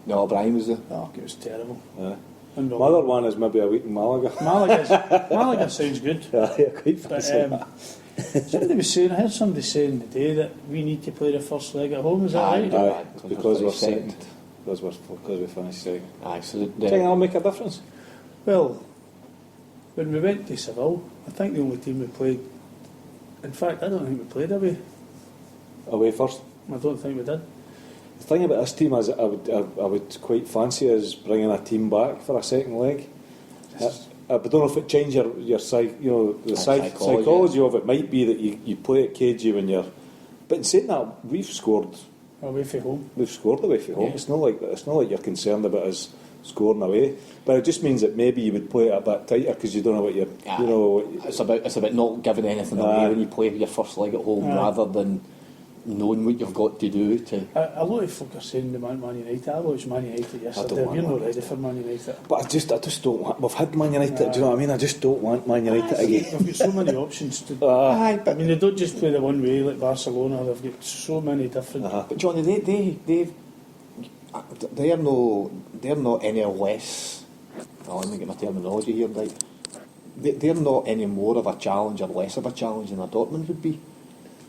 No, Brian was there. Oh, it was terrible. My other one is maybe a week in Malaga. Malaga sounds good. Yeah, quite fancy that. Somebody was saying, I heard somebody saying today that we need to play the first leg at home. Is that right? Aye, because we're second. Because we finished second. Aye, so do you think that'll make a difference? Well, when we went to Seville, I think the only team we played. In fact, I don't think we played Away first. I don't think we did. The thing about this team is I would quite fancy is bringing a team back for a second leg. I don't know if it changes your psychology of it. Might be that you play it cagey when you're But in saying that, we've scored away from home. away from home. Yeah. It's not like you're concerned about us scoring away. But it just means that maybe you would play it a bit tighter because you don't know what you're. Aye. You know, It's about not giving anything away when you play your first leg at home, rather than knowing what you've got to do to. A lot of folk are saying the Man United. I watched Man United yesterday. want We're not Man ready for Man United. but I just don't want. We've had Man United. Do you know what I mean? I just don't want Man United again. They've got so many options to. Aye, I but mean, they don't just play the one way like Barcelona. They've got so many different. But Johnny, they're not any less. Oh, let me get my terminology here right. They're not any more of a challenge or less of a challenge than a Dortmund would be.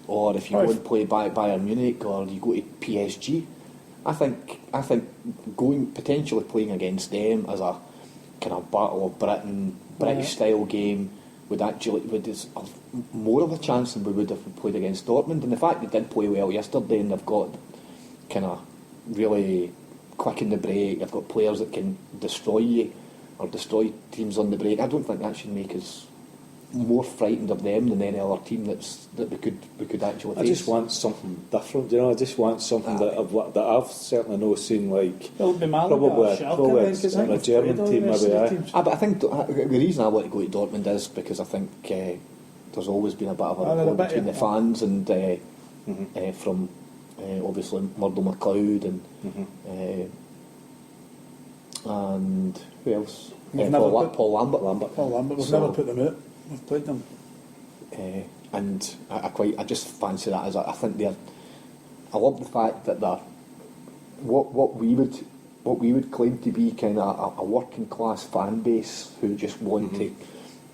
Or if you go and play Bayern Munich, or you go to PSG, I think potentially playing against them as a kind of Battle of Britain, British style game would is more of a chance than we would if we played against Dortmund. And the fact they did play well yesterday, and they've got kind of really quick in the break, they've got players that can destroy you or destroy teams on the break. I don't think that should make us more frightened of them than any other team that we could actually face. I just want something different, you know. I just want something that I've certainly not seen, like It'll be Malaga probably or Schalke, a German team, maybe. But I think the reason I want to go to Dortmund is because I think there's always been a bit of a rapport between the fans and from obviously Murdo McLeod and who else? Paul Lambert. Paul Lambert. We've never put them out. We've played them. And I just fancy that as I think they're. I love the fact that they're what we would claim to be kind of a working class fan base who just want to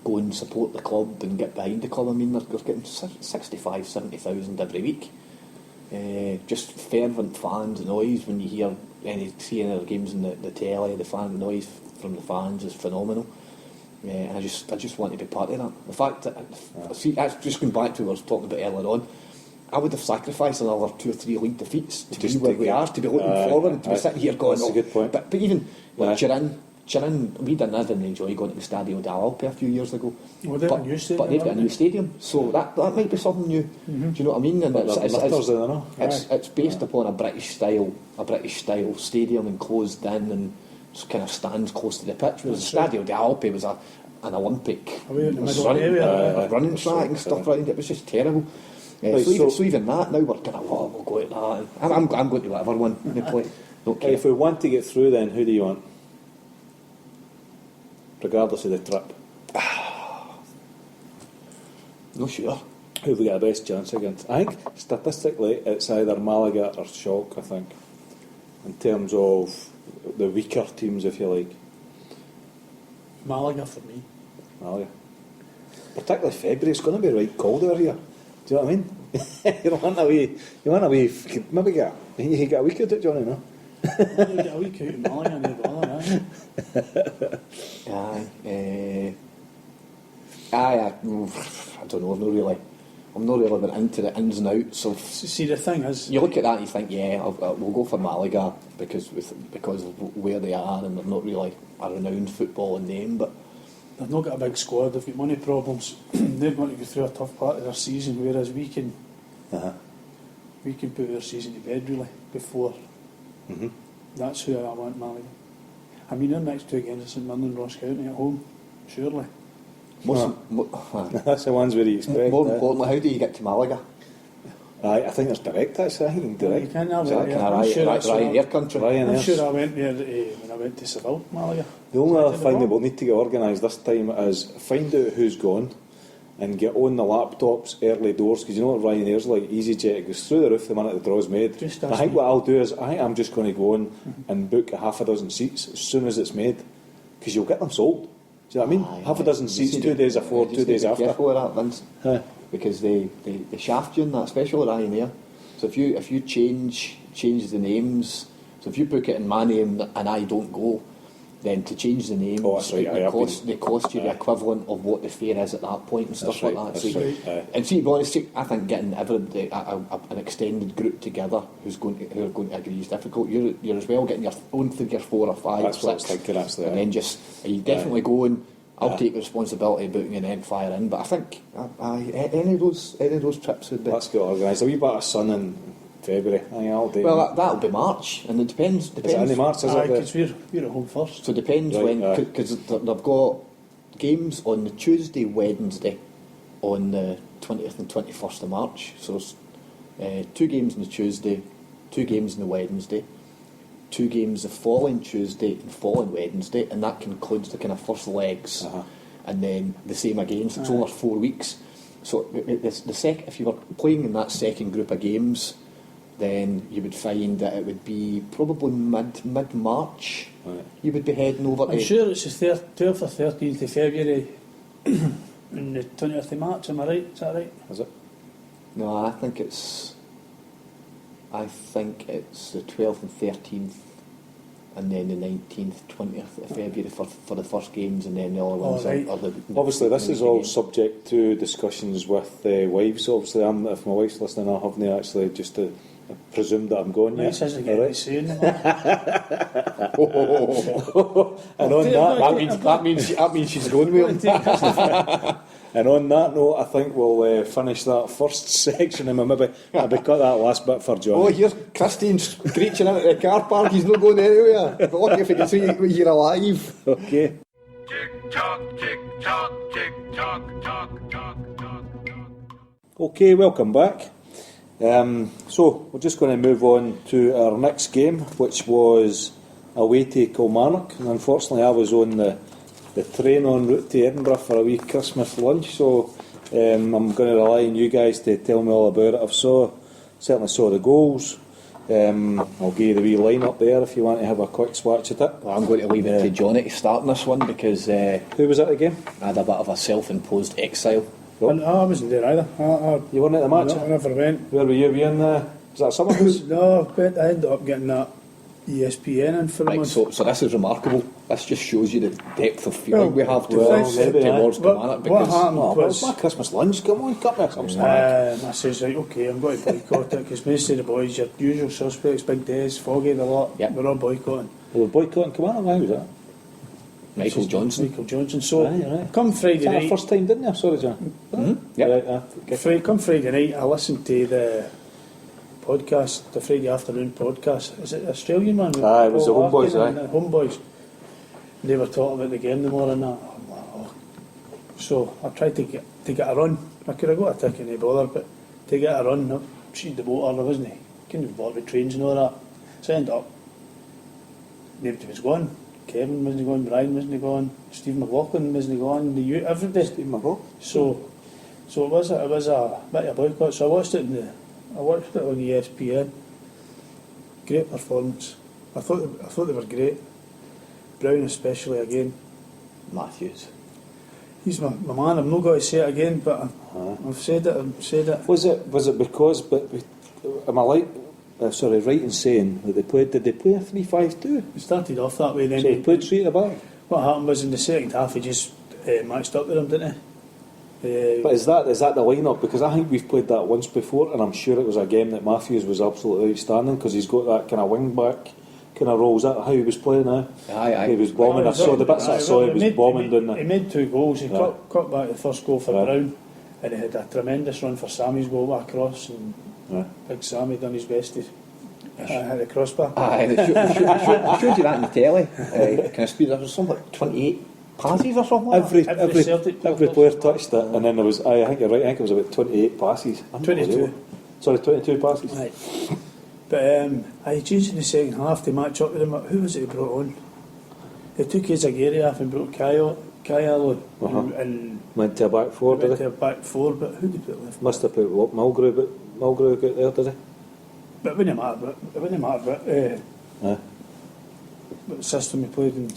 go and support the club and get behind the club. I mean, they're getting 65,000-70,000 every week. Just fervent fans noise when you hear see any of the games in the telly. The fan noise from the fans is phenomenal. And I just want to be part of that. The fact that that's just going back to what I was talking about earlier on. I would have sacrificed another 2 or 3 league defeats to be where we are, to be looking forward, to be sitting here going. That's a good point. But even Turin, we didn't enjoy going to the Stadio d'Alpe a few years ago. Well, they've got a new stadium. But they've got a new stadium, so that might be something new. Do you know what I mean? And it's based upon a British style stadium, enclosed in and kind of stands close to the pitch. Whereas the Stadio d'Alpe was an Olympic running track and stuff around it. It was just terrible. So even that now we're kind of we'll go at that. I'm going to whatever one we play. Don't care. If we want to get through, then who do you want? Regardless of the trip. No sure. Who have we got the best chance against? I think statistically it's either Malaga or Schalke, I think, in terms of the weaker teams, if you like. Malaga for me. Malaga. Particularly February, it's going to be right cold over here. Do you know what I mean? you want a wee, maybe get a week out of it, Johnny, no? You get a week out in Malaga and you've got I don't know. I'm not really been into the ins and outs of. See, the thing is, you look at that and you think, we'll go for Malaga because of where they are, and they're not really a renowned footballing name, but they've not got a big squad. They've got money problems. They're going to go through a tough part of their season, whereas we can put our season to bed really before. That's who I want, Malaga. I mean, our next 2 games are St Mirren and Ross County at home, surely. That's the ones where you expect. More importantly, how do you get to Malaga? I think there's direct, actually. I think you can direct. You can have Ryanair country. I'm sure I went there when I went to Seville, Malaga. The only other thing that we'll need to get organised this time is find out who's gone and get on the laptops early doors, because you know what Ryanair's like. EasyJet, it goes through the roof the minute the draw's made. I think what I'll do is I'm just going to go on and book a half a dozen seats as soon as it's made, because you'll get them sold. Do you know what I mean? Half a dozen seats 2 days before, 2 days after. Careful with that, Vince. Because they shaft you in that, especially Ryanair. So if you change the names, so if you book it in my name and I don't go, then to change the name, they cost you the equivalent of what the fare is at that point and stuff like that. And see, to be honest, I think getting everybody an extended group together who are going to agree is difficult. You're as well getting your own figure 4 or 5 or 6, and then just are you definitely going? I'll take responsibility about booking an end fire in, but I think any of those trips would be. Let's get organised. A wee bit of sun in February. I think I'll do. Well, that'll be March, and it depends. Is it only March? Is it? Because we're at home first. So it depends Right, when, aye. because they've got games on the Tuesday, Wednesday, on the 20th and 21st of March. So there's 2 games on the Tuesday, 2 games on the Wednesday, 2 games the following Tuesday and following Wednesday, and that concludes the kind of first legs. And then the same again, so it's over 4 weeks. So if you were playing in that second group of games, then you would find that it would be probably mid-March. Right. You would be heading over I'm to... sure it's the 12th or 13th of February and the 20th of March, am I right? Is that right? Is it? No, I think it's the 12th and 13th, and then the 19th, 20th of February for the first games, and then the other ones right. are the... Obviously, this the is all games. subject to discussions with wives. Obviously, if my wife's listening, I haven't actually just to presumed that I'm going yet. This isn't getting Alright. saying that. And on That means she's going with him. And on that note, I think we'll finish that first section, and maybe cut that last bit for John. Oh, here's Christine screeching out of the car park. He's not going anywhere. But lucky if he can see you're alive. Okay. Tick tock, tick tock, tick tock, tock, tock, tock, tock. Okay, welcome back. So we're just going to move on to our next game, which was away to Kilmarnock, and unfortunately I was on the train en route to Edinburgh for a wee Christmas lunch, so I'm going to rely on you guys to tell me all about it. Certainly saw the goals. I'll give you the wee line up there if you want to have a quick swatch at it. Well, I'm going to leave it to Johnny to start in this one because Who was at the game? I had a bit of a self-imposed exile. No, I wasn't there either. You weren't at the match? No, I never went. Where were you? Were you in was that Summerhouse? No, but I ended up getting that ESPN in for a Right, month. so this is remarkable. This just shows you the depth of feeling we have well, maybe, towards What- Kilmarnock what because happened? No, but it's my Christmas lunch. Come on, cut me some slack. I says, right, okay, I'm going to boycott it because most of the boys, your usual suspects, Big Des, Foggy, the lot, Yep. we're all boycotting. They were boycotting Kilmarnock. Why was that? Michael Johnson. Michael Johnson. So, Right. come Is Friday that the night, first time, didn't you? Sorry, John. Yep. Right, okay. come Friday night, I listened to the podcast, the Friday afternoon podcast. Is it the Australian one? with Aye, it was Paul the Homeboys, Larkin and aye. the Homeboys. They were talking about the game tomorrow and that. So I tried to get a run. I could have got a ticket, no bother, but to get a run, I cheated the motor, I wasn't. Couldn't bother with trains and all that. So I ended up, nobody was gone. Kevin wasn't gone, Brian wasn't gone, Steve McLaughlin wasn't gone, the youth, everybody. Steve McGraw. So it was a bit of a boycott. So I watched it on ESPN. Great performance. I thought they were great. Brown especially again. Matthews. He's my man. I'm not going to say it again, but I've said it. Was it because? But am I right in saying that did they play a 3-5-2? He started off that way. Then So he played 3 at the back. what happened was in the second half he just matched up with him, didn't he? But is that the lineup? Because I think we've played that once before, and I'm sure it was a game that Matthews was absolutely outstanding because he's got that kind of wing back kind of rolls. Is that how he was playing now? Aye. He was bombing. I saw the bits I saw. He was bombing, didn't He he? made 2 goals. He Yeah. cut back the first goal for Yeah. Brown, and he had a tremendous run for Sammy's goal across, and Yeah. Big Sammy done his best to hit the crossbar. Aye, they showed you that on the telly. Can I speed? There was something like 28 passes or something like that. Every Celtic player player touched it, and then there was. I think you're right. I think it was about 28 passes. 22. Sorry, 22 passes. Right. But I changed in the second half to match up with him. Who was it he brought on? He took his Aguirre off and brought Kyle on, and Went to a back four, went did to he? a back 4. But who did he put left? Must have put Mulgrew, but Mulgrew got there, did he? But it wouldn't matter. But the system he played in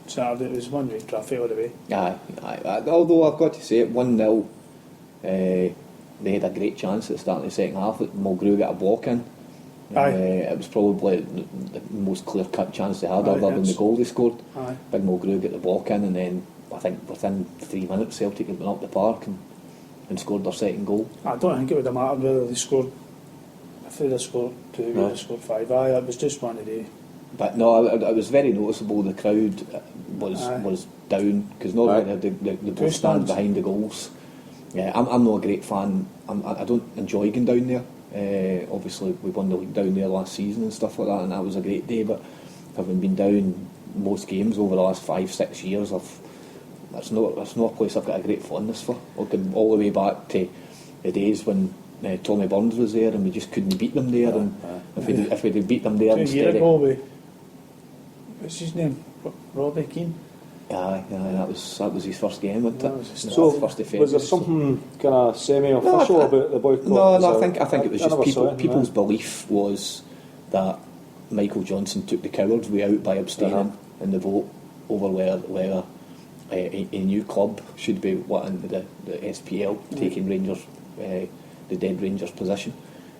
Saturday, it was one-way traffic all the way. Aye. Although I've got to say it, 1-0. They had a great chance at the start of the second half. Mulgrew got a block in. Aye. It was probably the most clear-cut chance they had, Aye, other than the it's- goal they scored. Aye. Big Mulgrew got the block in, and then I think within 3 minutes Celtic had been up the park and scored their second goal. I don't think it would have mattered whether they scored. If they'd have scored 2, they'd have scored 5. Aye, it was just one of the. But no, it was very noticeable. The crowd was down, because normally they both stand behind the goals. I'm not a great fan. I don't enjoy going down there. Obviously we won the league down there last season and stuff like that, and that was a great day, but having been down most games over the last 5-6 years, that's not a place I've got a great fondness for. Looking all the way back to the days when Tommy Burns was there and we just couldn't beat them there, and if we'd beat them there 2 years ago, what's his name? Robbie Keane. Aye, that was his first game, wasn't it? So was there something kind of semi-official about the boycott? No, I think it was just people's belief was that Michael Johnson took the coward's way out by abstaining in the vote over whether a new club should be in the SPL, taking Rangers, the dead Rangers position.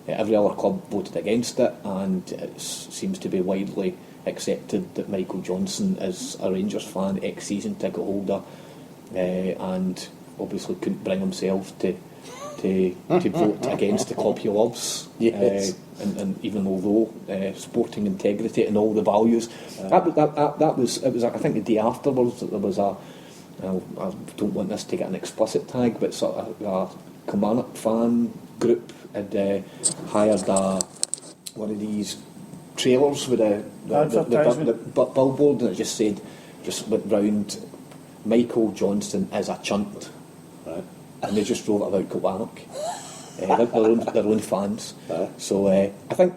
Every other club voted against it, and it seems to be widely accepted that Michael Johnson is a Rangers fan, ex-season ticket holder, and obviously couldn't bring himself to vote against the club he loves. Yes. And even although sporting integrity and all the values, that was I think the day afterwards that there was I don't want this to get an explicit tag, but sort of a Kilmarnock fan group had hired one of these trailers with the billboard, and it just went round, Michael Johnson is a chunt, right? And they just wrote about Kilmarnock, their own fans. So I think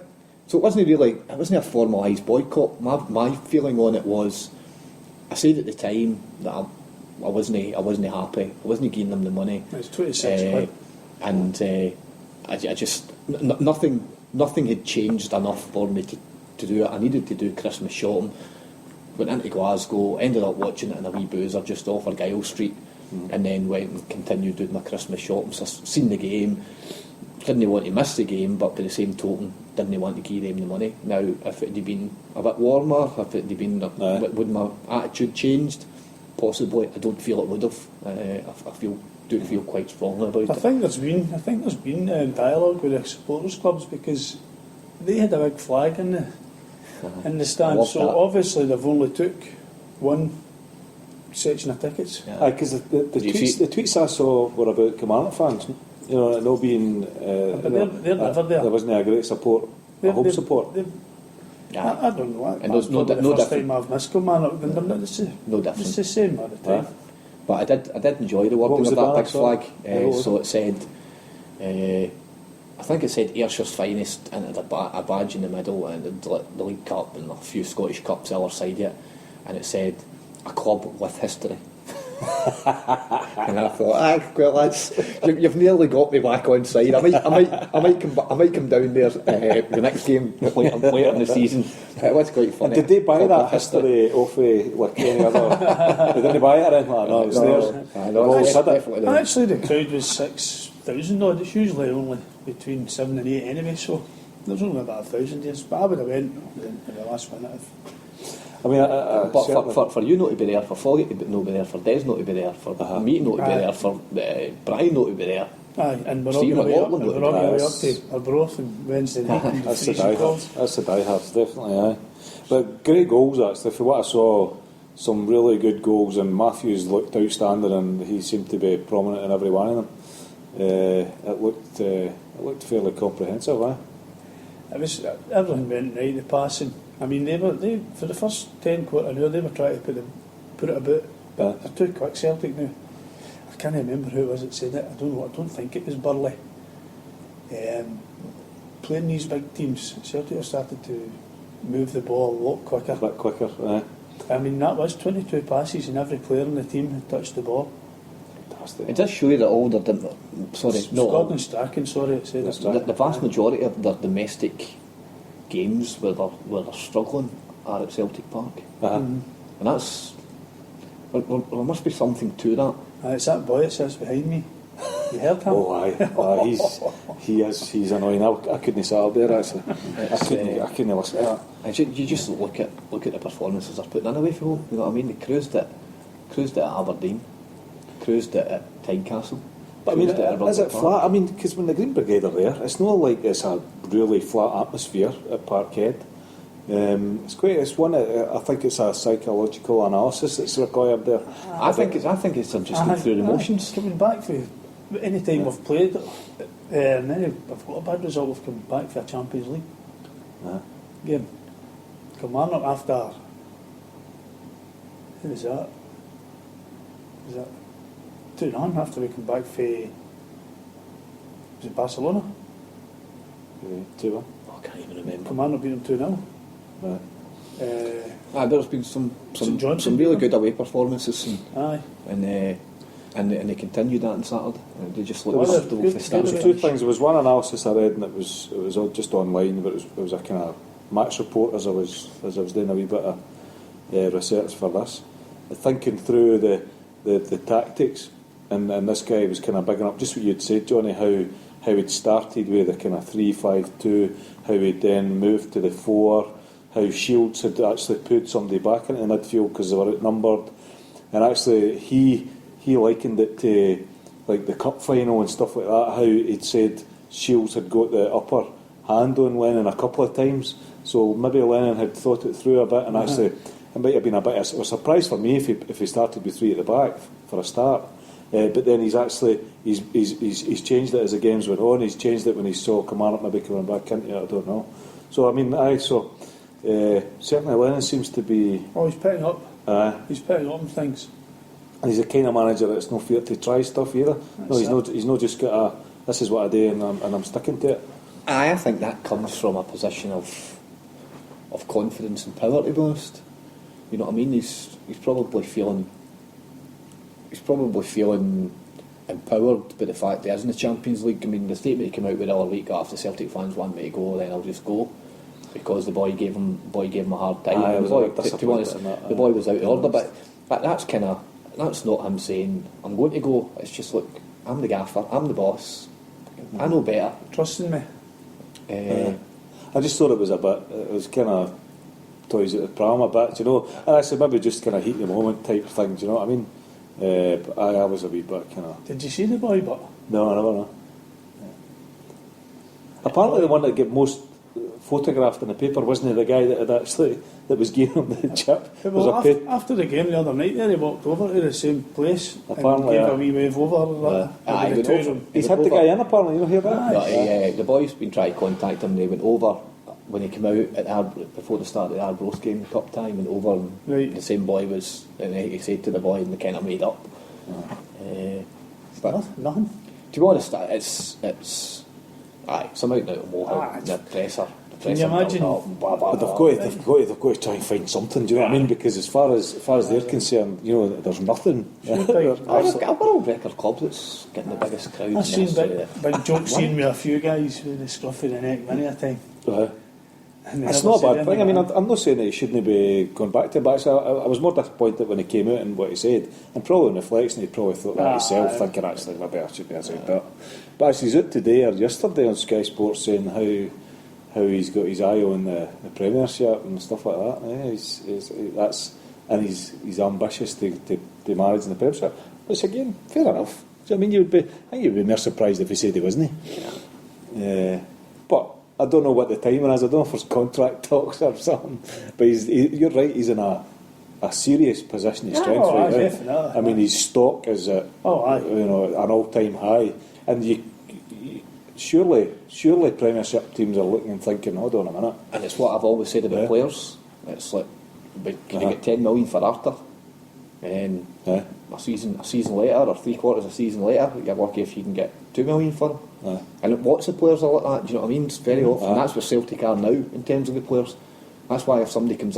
so. It wasn't a formalised boycott. My feeling on it was, I said at the time that I wasn't happy. I wasn't giving them the money. It's 26 and I just nothing had changed enough for me to do it. I needed to do Christmas shopping. Went into Glasgow, ended up watching it in a wee boozer just off Argyle Street, and then went and continued doing my Christmas shopping. So I seen the game, didn't want to miss the game, but by the same token, didn't want to give them the money. Now, if it had been a bit warmer, if it had been, would my attitude changed? Possibly. I don't feel it would have. I do feel quite strongly about it. I think there's been dialogue with the supporters clubs, because they had a big flag in the stand. So that. Obviously they've only took one section of tickets. Because the tweets I saw were about Kilmarnock fans. You know, it not being. But they're never there. There wasn't a great support. Home support. I don't know. And there's no first time I've missed Kilmarnock, then no different. It's the same at the time. But I did enjoy the wording of that big flag. So it said, I think it said Ayrshire's finest, and it had a badge in the middle, and it had the League Cup and a few Scottish Cups the other side of it, and it said a club with history. And I thought, well, lads, you've nearly got me back on side. I might come down there the next game later in the season. It was quite funny. Did they buy that history off like any other? They didn't buy it or anything like that. No, it's theirs. Actually, the crowd was 6,000 odd. It's usually only between 7 and 8 anyway, so there's only about 1,000 years. But I would have went in the last minute. I mean, but for you not to be there, for Foggy to not be there, for Des not to be there, for me not to be there, for Brian not to be there. Aye, and we're all going to be up to Arbroath on Wednesday night. That's the diehards. That's the diehards, definitely. Aye. But great goals actually. For what I saw, some really good goals, and Matthews looked outstanding, and he seemed to be prominent in every one of them. It looked fairly comprehensive. It was, everything went right. The passing. I mean, they for the first 10 quarter hour they were trying to put it about, but they're too quick. Celtic now. I can't remember who it was that said it. I don't know. I don't think it was Burley. Playing these big teams, Celtic have started to move the ball a lot quicker. A bit quicker. I mean, that was 22 passes, and every player in the team had touched the ball. Fantastic. It does show you that all their Scotland Strachan, sorry, it said the vast majority of their domestic games where they're struggling are at Celtic Park, and that's there must be something to that. It's that boy that sits behind me. You heard him? Oh, aye. He's annoying. I couldn't sit up there actually. I couldn't listen to that. And you just look at the performances they're putting in away from home. You know what I mean? They cruised at Aberdeen, cruised at Tynecastle. But I mean, is it flat? I mean, because when the Green Brigade are there, it's not like it's a really flat atmosphere at Parkhead. It's one. I think it's a psychological analysis that's required there. I think it's just going through the motions. Coming back for any time we've played, and then we've got a bad result. We've come back for a Champions League game. Kilmarnock after. Who was that? Was that 2-0 after we come back for? Was it Barcelona? 2-1. I can't even remember. Kilmarnock beat them 2-0. There's been some really good away performances, and they continued that on Saturday. They just looked comfortable for start. There was two things. There was one analysis I read, and it was all just online, but it was a kind of match report as I was doing a wee bit of research for this, thinking through the tactics, and this guy was kind of bigging up just what you'd said, Johnny, how he'd started with the kind of 3-5-2, how he'd then moved to the 4, how Shields had actually put somebody back into the midfield because they were outnumbered, and actually he likened it to like the cup final and stuff like that, how he'd said Shields had got the upper hand on Lennon a couple of times, so maybe Lennon had thought it through a bit, and actually it might have been a bit of a surprise for me if he started with 3 at the back for a start. But then he's changed it as the games went on. He's changed it when he saw Kilmarnock maybe coming back into it. I don't know. So I mean, certainly Lennon seems to be. Oh, he's picking up. He's picking up on things. And he's the kind of manager that's no fear to try stuff either. He's not just got a. This is what I do, and I'm sticking to it. I think that comes from a position of confidence and power. To be honest, you know what I mean. He's probably feeling empowered by the fact that he is in the Champions League. I mean, the statement he came out with the other week after Celtic fans want me to go, then I'll just go, because the boy gave him a hard time. To be honest, the boy was out of order, but that's not him saying I'm going to go. It's just, look, I'm the gaffer, I'm the boss, I know better. Trusting me. I just thought it was kind of toys at the pram a bit, you know. And I said maybe just kind of heat the moment type thing, do you know what I mean? But I was a wee bit kind of. Did you see the boy? But no, I never know. Apparently, the one that got most photographed in the paper wasn't the guy that was giving him the chip. After the game the other night, there he walked over to the same place apparently, and gave a wee wave over. He's had the guy in. Apparently, you know, hear that? The boy's been trying to contact him. They went over when he came out before the start of the Arbroath game, cup time, and over. And the same boy was, and he said to the boy, and they kind of made up. But nothing. To be honest, it's some out now at Mohill, the presser. Can you imagine? But they've got to try and find something. Do you know what I mean? Because as far as they're concerned, you know, there's nothing. I've got a world record club that's getting the biggest crowd. I've seen big jokes seen with a few guys with the scruff of the neck many a time. It's not a bad thing. I mean, I'm not saying that he shouldn't be going back to it, but actually, I was more disappointed when he came out and what he said, and probably in reflection he probably thought that himself, thinking actually maybe I should be as out. But actually he's out today or yesterday on Sky Sports saying how he's got his eye on the Premiership and stuff like that. He's ambitious to manage in the Premiership, which again, fair enough. I mean, I think you'd be more surprised if he said he wasn't. But I don't know what the timing is. I don't know if there's contract talks or something. But you're right. He's in a serious position of strength right now. I mean, his stock is at an all-time high, and surely Premiership teams are looking and thinking, hold on a minute. And it's what I've always said about players. It's like, can you get 10 million for Arthur? And a season later, or 3/4 of a season later, you're lucky if you can get 2 million for them. And lots of players are like that. Do you know what I mean? It's very often. That's where Celtic are now in terms of the players. That's why when somebody came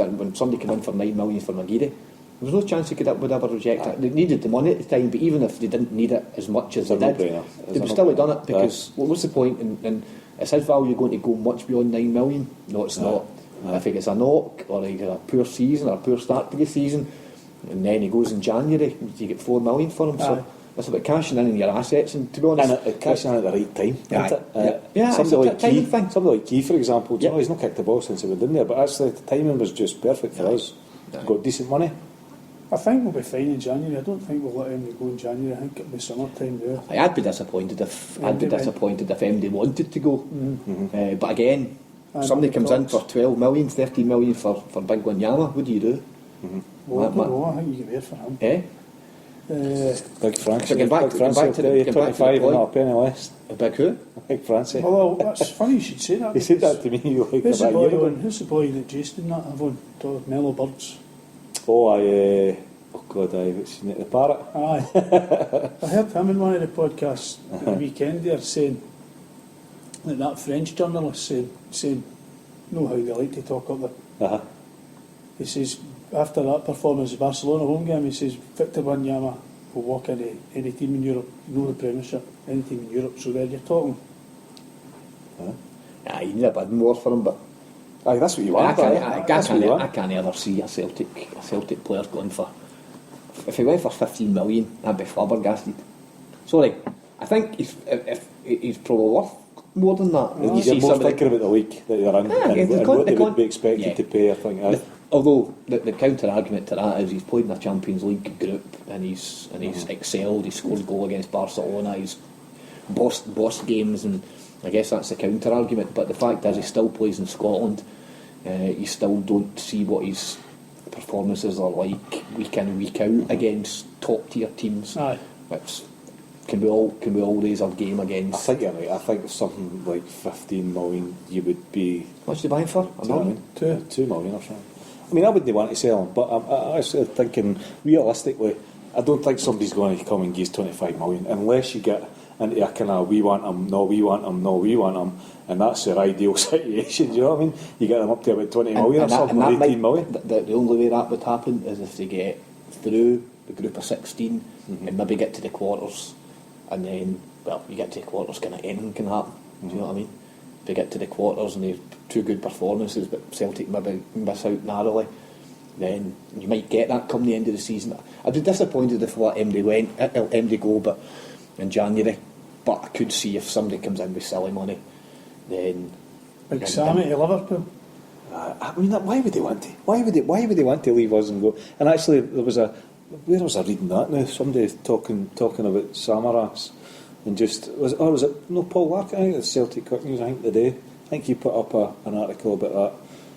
in for 9 million for McGeady, there was no chance he would ever reject it. They needed the money at the time, but even if they didn't need it as much as they did, they would still have done it, because what's the point? And is his value going to go much beyond 9 million? No, it's not. If he gets a knock, or he gets a poor season, or a poor start to the season, and then he goes in January, you get 4 million for him. So it's about cashing in on your assets, and to be honest, and cashing in at the right time, isn't it? Somebody like Key, for example, you know, he's not kicked the ball since he was in there, but actually the timing was just perfect for us. Got decent money. I think we'll be fine in January. I don't think we'll let him go in January. I think it'll be summertime there. I'd be disappointed if MD wanted to go. But again, somebody comes in for 12 million, 13 million for Big Wanyama, what do you do? Well, I don't know, I think you can wait for him. Big France. So get back to the 25 and not a penny less. A big who? Big France. Well, that's funny you should say that. He said that to me like Who's the about a year boy ago. who's the boy that Jason that have on? Mellow Birds. Oh, oh God, what's his name? The Parrot? Aye. I heard him in one of the podcasts at the weekend there saying that French journalist said know how they like to talk up there. Uh-huh. He says after that performance of Barcelona home game, he says Victor Wanyama will walk into any team in Europe, no the Premiership, any team in Europe. So there you're talking. You need a bid more for him, but Aye, that's what you want. I can't ever see a Celtic player going for. If he went for 15 million, that'd be flabbergasted. Sorry, I think he's probably worth more than that. You get more thinking about the league that you're in and what they would be expected to pay, I think. Although the counter argument to that is he's played in a Champions League group and he's excelled. He scored a goal against Barcelona. He's bossed games, and I guess that's the counter argument. But the fact is, he still plays in Scotland. You still don't see what his performances are like week in week out against top tier teams. Aye. Which can we all raise our game against? I think you're right. I think something like 15 million you would be. What's he buying for? A million? 2 million or something. I mean, I wouldn't want to sell him, but I'm actually thinking realistically, I don't think somebody's going to come and give 25 million unless you get into a kind of we want him, no we want him, no we want him, and that's their ideal situation. Do you know what I mean? You get them up to about 20 million or something, or 18 million. The only way that would happen is if they get through the group of 16 and maybe get to the quarters, and then, well, you get to the quarters, kind of anything can happen. Do you know what I mean? If they get to the quarters and they've two good performances, but Celtic maybe miss out narrowly, then you might get that come the end of the season. I'd be disappointed if let MD go, but in January. But I could see if somebody comes in with silly money, then Big Sammy to Liverpool. I mean, why would they want to? Why would they want to leave us and go? And actually, where was I reading that now? Somebody talking about Samaras, and was it no Paul Larkin? I think it's Celtic Cut News. I think today. I think he put up an article about that,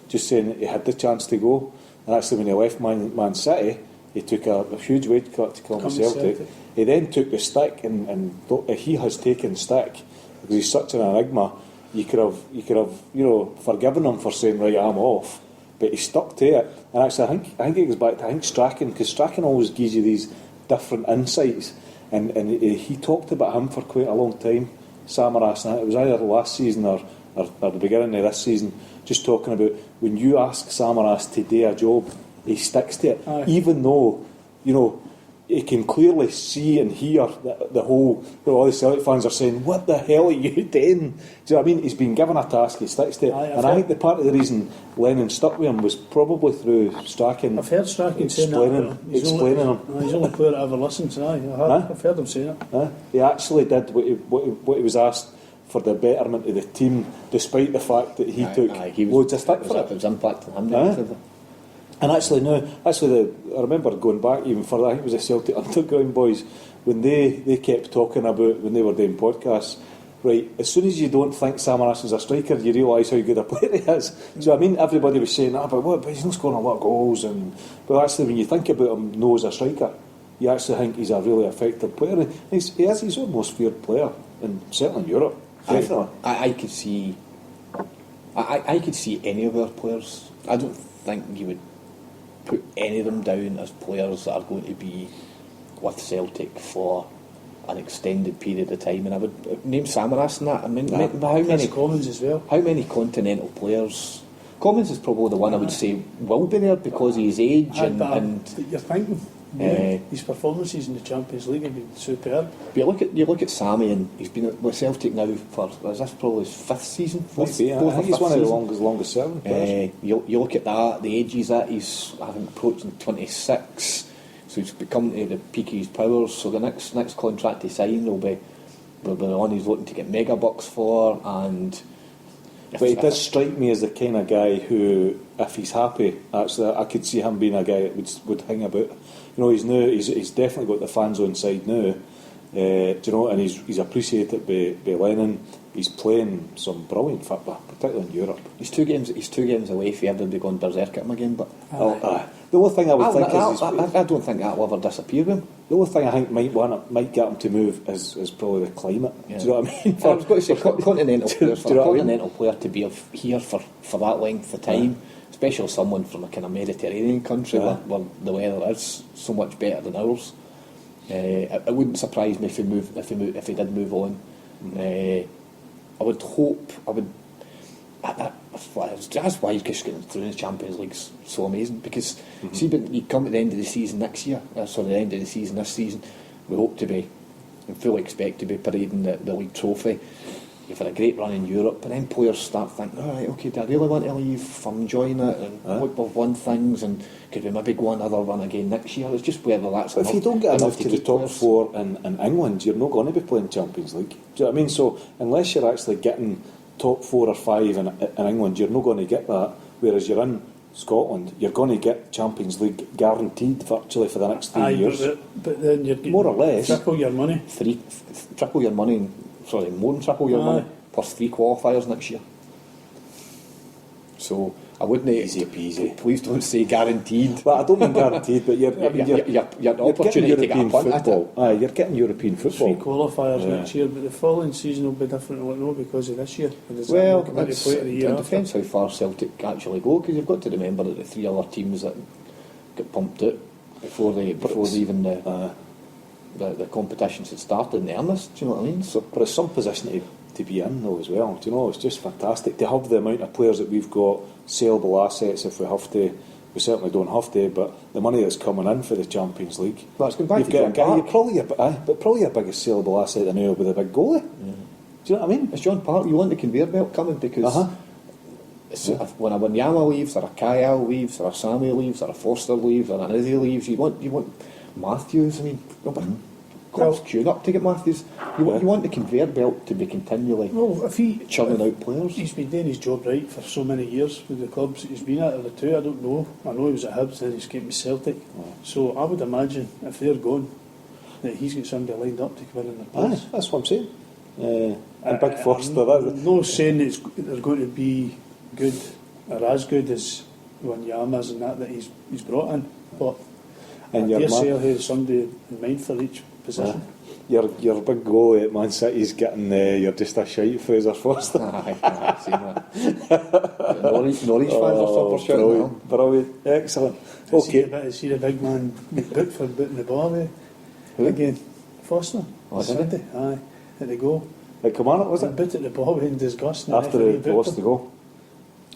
just saying that he had the chance to go. And actually, when he left Man City, he took a huge wage cut to come to Celtic. He then took the stick, and he has taken stick because he's such an enigma. You could have forgiven him for saying, right, I'm off, but he stuck to it. And actually, I think it goes back to Strachan, because Strachan always gives you these different insights, and he talked about him for quite a long time, Samaras. And it was either last season or the beginning of this season, just talking about when you ask Samaras to do a job, he sticks to it. Aye. Even though, he can clearly see and hear the whole, all the Celtic fans are saying, what the hell are you doing? Do you know what I mean? He's been given a task, he sticks to it. Aye, I think the part of the reason Lennon stuck with him was probably through Strachan. I've heard Strachan saying that. Explaining him. He's the only player that ever listens. I've heard him saying it. He actually did what he was asked for the betterment of the team, despite the fact that he took loads of stick for it. It was impacting him. And actually, I remember going back even further. I think it was the Celtic Underground boys when they kept talking about when they were doing podcasts. Right, as soon as you don't think Samaras is a striker, you realise how good a player he is. So I mean, everybody was saying that, but he's not scoring a lot of goals. But actually, when you think about him, as a striker, you actually think he's a really effective player. He's our most feared player, and certainly in Europe. Definitely, I could see. I could see any of our players. I don't think you would put any of them down as players that are going to be with Celtic for an extended period of time, and I would name Samaras and that. I mean, how many Commons as well? How many continental players? Commons is probably the one I would say will be there because of his age and you're thinking his performances in the Champions League have been superb. But you look at Sammy, and he's been with Celtic now for is this probably his fifth season? I think he's one of the longest serving players. You look at that, the age he's at, he's I think approaching 26, so he's become to the peak of his powers. So the next contract he sign will be the one he's looking to get mega bucks for. And but he does strike me as the kind of guy who, if he's happy, actually I could see him being a guy that would hang about. He's definitely got the fans on side now. Do you know? And he's appreciated by Lennon. He's playing some brilliant football, particularly in Europe. He's two games away from everybody going berserk at him again. But the only thing I would think is I don't think that'll ever disappear with him. the only thing I think might get him to move is probably the climate. Yeah. Do you know what I mean? I was going to say continental players. For do you a know what I mean? continental player to be here for that length of time, especially someone from a kind of Mediterranean country where the weather is so much better than ours. It wouldn't surprise me if he did move on. I would hope. That's why he's getting through in the Champions League's so amazing, because see, but you come at the end of the season next year, the end of the season this season, we hope to be, and fully expect to be parading the league trophy. You've had a great run in Europe, and then players start thinking, all right, okay, do I really want to leave? I'm enjoying it, and look, we've won things, and could we maybe go another run again next year? It's just whether that's But if you don't get enough to the top four in England, you're not going to be playing Champions League. Do you know what I mean? So unless you're actually getting top 4 or 5 in England, you're not going to get that. Whereas you're in Scotland, you're going to get Champions League guaranteed virtually for the next 3 years. But then you're getting more or less triple your money. Triple your money. Sorry, more than triple your money, plus 3 qualifiers next year. So I wouldn't. Easy peasy. Please don't say guaranteed. But I don't mean guaranteed, but you're opportunity to European get a punt at football. You're getting European 3 football. qualifiers next year, but the following season will be different, I don't know, because of this year. Well, it depends how far Celtic actually go, because you've got to remember that the 3 other teams that get pumped out before even the competitions had started in earnest. Do you know what I mean? So, but it's some position to be in though as well. Do you know? It's just fantastic to have the amount of players that we've got, saleable assets if we have to. We certainly don't have to, but the money that's coming in for the Champions League. Well, it's going back you've got a guy, you're probably your biggest saleable asset now with a big goalie. Yeah. Do you know what I mean? It's John Park. You want the conveyor belt coming, because when a Wanyama leaves, or a Kyle leaves, or a Sammy leaves, or a Foster leaves, or an Izzy leaves, you want Matthews. I mean, clubs queuing up to get Matthews. You want the conveyor belt to be continually churning out players. He's been doing his job right for so many years with the clubs he's been at, or the two, I don't know. I know he was at Hibs, then he's getting Celtic. So I would imagine if they're gone, that he's got somebody lined up to come in the place. That's what I'm saying. And Big Foster. I'm not saying they're going to be good or as good as Wanyama's and that he's brought in, but I dare say he'll have somebody in mind for each position. Your big goalie at Man City's getting you're just a shite Fraser Foster. I've seen that. Norwich fans are super shouting. Brilliant, excellent. Okay. See the big man booked for booting the ball away again. Foster. Sunday. Aye, at the goal. At Kilmarnock, was it? Booted the ball in disgust after he lost the goal.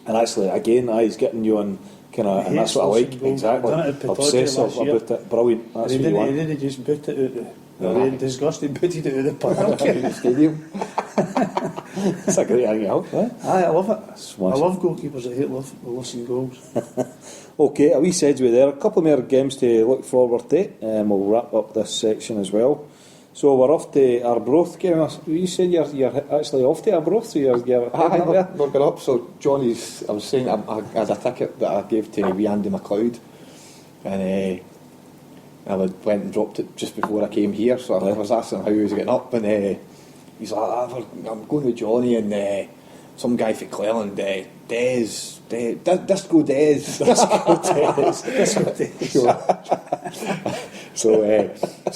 And actually, again, he's getting you on kind of, and that's what I like. Exactly. Obsessive about it. Brilliant. That's what you want. He didn't just boot it out the disgust. He booted it out the park in the stadium. That's a great thing, I love it. I love goalkeepers. I hate losing goals. Okay, a wee segue there. A couple more games to look forward to, and we'll wrap up this section as well. So we're off to Arbroath game. You saying you're actually off to Arbroath? So you're not going up. So Johnny's. I was saying I had a ticket that I gave to wee Andy McLeod, and I went and dropped it just before I came here. So I was asking him how he was getting up, and he's like, I'm going with Johnny and some guy from Cleveland, Disco Des. So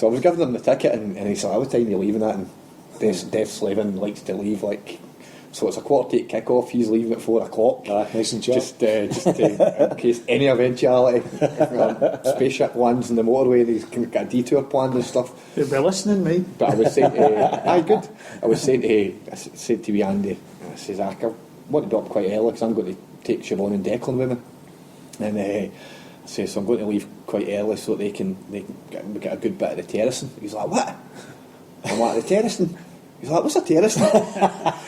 I was giving him the ticket, and he said, what time are you leaving at? And Dev Slavin likes to leave so it's a 8:15 kick-off. He's leaving at 4 o'clock. Nice and sharp. Just in case any eventuality, spaceship lands in the motorway, and he's got a detour planned and stuff. You'll be listening, mate. But I was saying good. I said to wee Andy, I says, I want to drop quite early because I'm going to take Siobhan and Declan with me. And I say, so I'm going to leave quite early so they can get a good bit of the terracing. He's like, what? I'm like, the terracing? He's like, what's a terracing?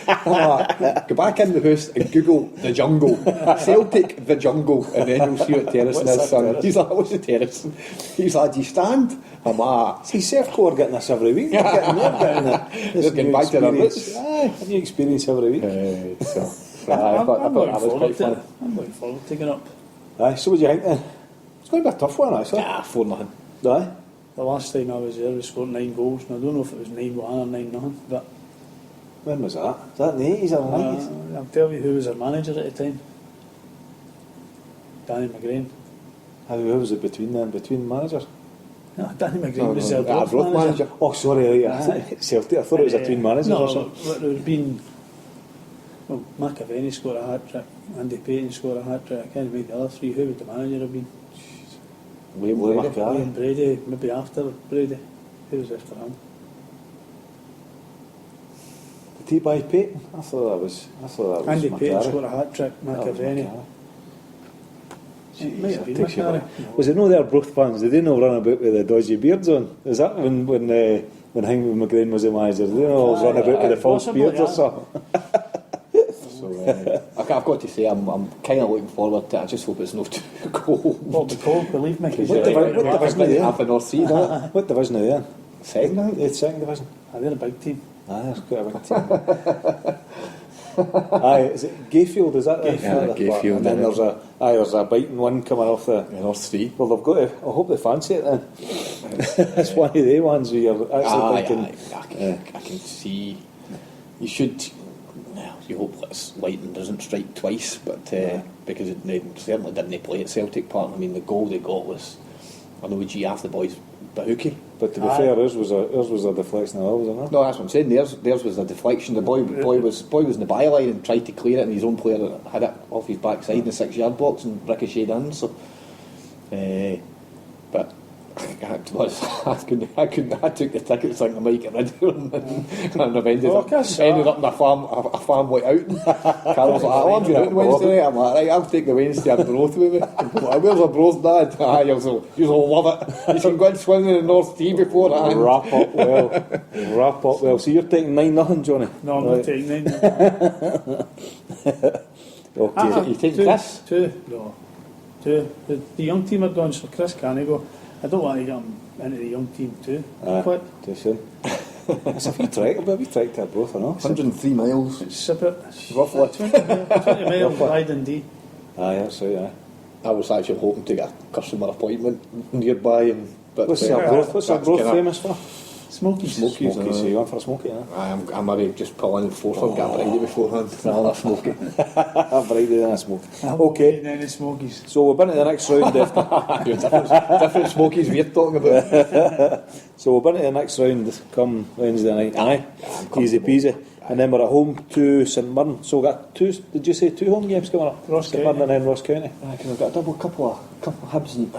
I'm like, go back in the house and Google the jungle. Celtic the jungle, and then you'll see what terracing is, son. He's like, what's the terracing? He's like, do you stand? I'm like, see, Serco are getting this every week. They're getting back to their roots. A new experience every week. I thought that was quite fun. I'm looking forward to taking up. So what do you think then? It's going to be a tough one, actually. 4-0. Aye. The last time I was there, we scored 9 goals, and I don't know if it was 9-1 or 9-0, but When was that? Was that in the 80s or the 90s? I'll tell you who was our manager at the time. Danny McGrain. How was it between them? Between managers? No, Danny McGrain was their Arbroath Arbroath manager. Oh, sorry, Celtic. I thought it was between managers or something. There would have been... Well, McAvenny scored a hat-trick, Andy Payton scored a hat-trick, I can't remember the other 3. Who would the manager have been? William Brady, maybe after Brady. Who was after him? Did he buy Payton? I thought that was Andy Payton McCarry. scored a hat-trick, McAvenny. It might have been McCarry. Was it no their Brook fans? Did they not run about with the dodgy beards on? Is that when Hangman McGrain was the manager? Did they all run about with the false possibly, beards or something? So, I've got to say, I'm kind of looking forward to it. I just hope it's not too cold. What the cold, believe me. What division are they in? Half an North Sea, that. What division are they in? Second, I think. It's second division. They're a big team. That's quite a big team. Aye, is it Gayfield? Is that Yeah, Gayfield. And then there's a biting one coming off the North Sea. Well, they've got to. I hope they fancy it then. It's one of the ones where you're actually thinking. I can see. You should. Well, you hope lightning doesn't strike twice, but because they certainly didn't play at Celtic Park. I mean, the goal they got was, I know half the boys bahooky. But to be fair, ours was a deflection, wasn't it? No, that's what I'm saying. Theirs was a deflection. The boy was in the byline and tried to clear it, and his own player had it off his backside in the 6-yard box and ricocheted in. So, but to be honest, I took the tickets thinking I might get rid of them, and I've ended up in a farm white out. Carl was like, I'm going out Wednesday night. I'm like, right, I'll take the Wednesday and Arbroath with me. Where's Arbroath, Dad? You'll love it. You should go and swim in the North Sea before that. Wrap up well. So you're taking 9-0, Johnny? No, I'm not taking 9-0. Okay. You taking Chris? 2. No. 2. The young team are gone, so Chris can't go. I don't want to get him into the young team too. Quick. Too soon. It's a wee trek, but a wee trek to Arbroath, I know. 103 miles. It's separate. Roughly. 20 miles wide indeed. Aye, that's right, aye. I was actually hoping to get a customer appointment nearby. But What's Arbroath famous for? Smokies. Smokies. So you went for a smoky, yeah? I'm already just pulling in Forfar, get a bridie beforehand. Another smoky. A bridie and a smoky. Okay. Then the Smokies. So we're into the next round. different smokies we're talking about. So we're into the next round come Wednesday night. Aye. Easy peasy. And then we're at home to St Mirren. So we've got 2, did you say 2 home games coming up? Ross St County. Mirren and then Ross County. Because we've got a couple of Hibs and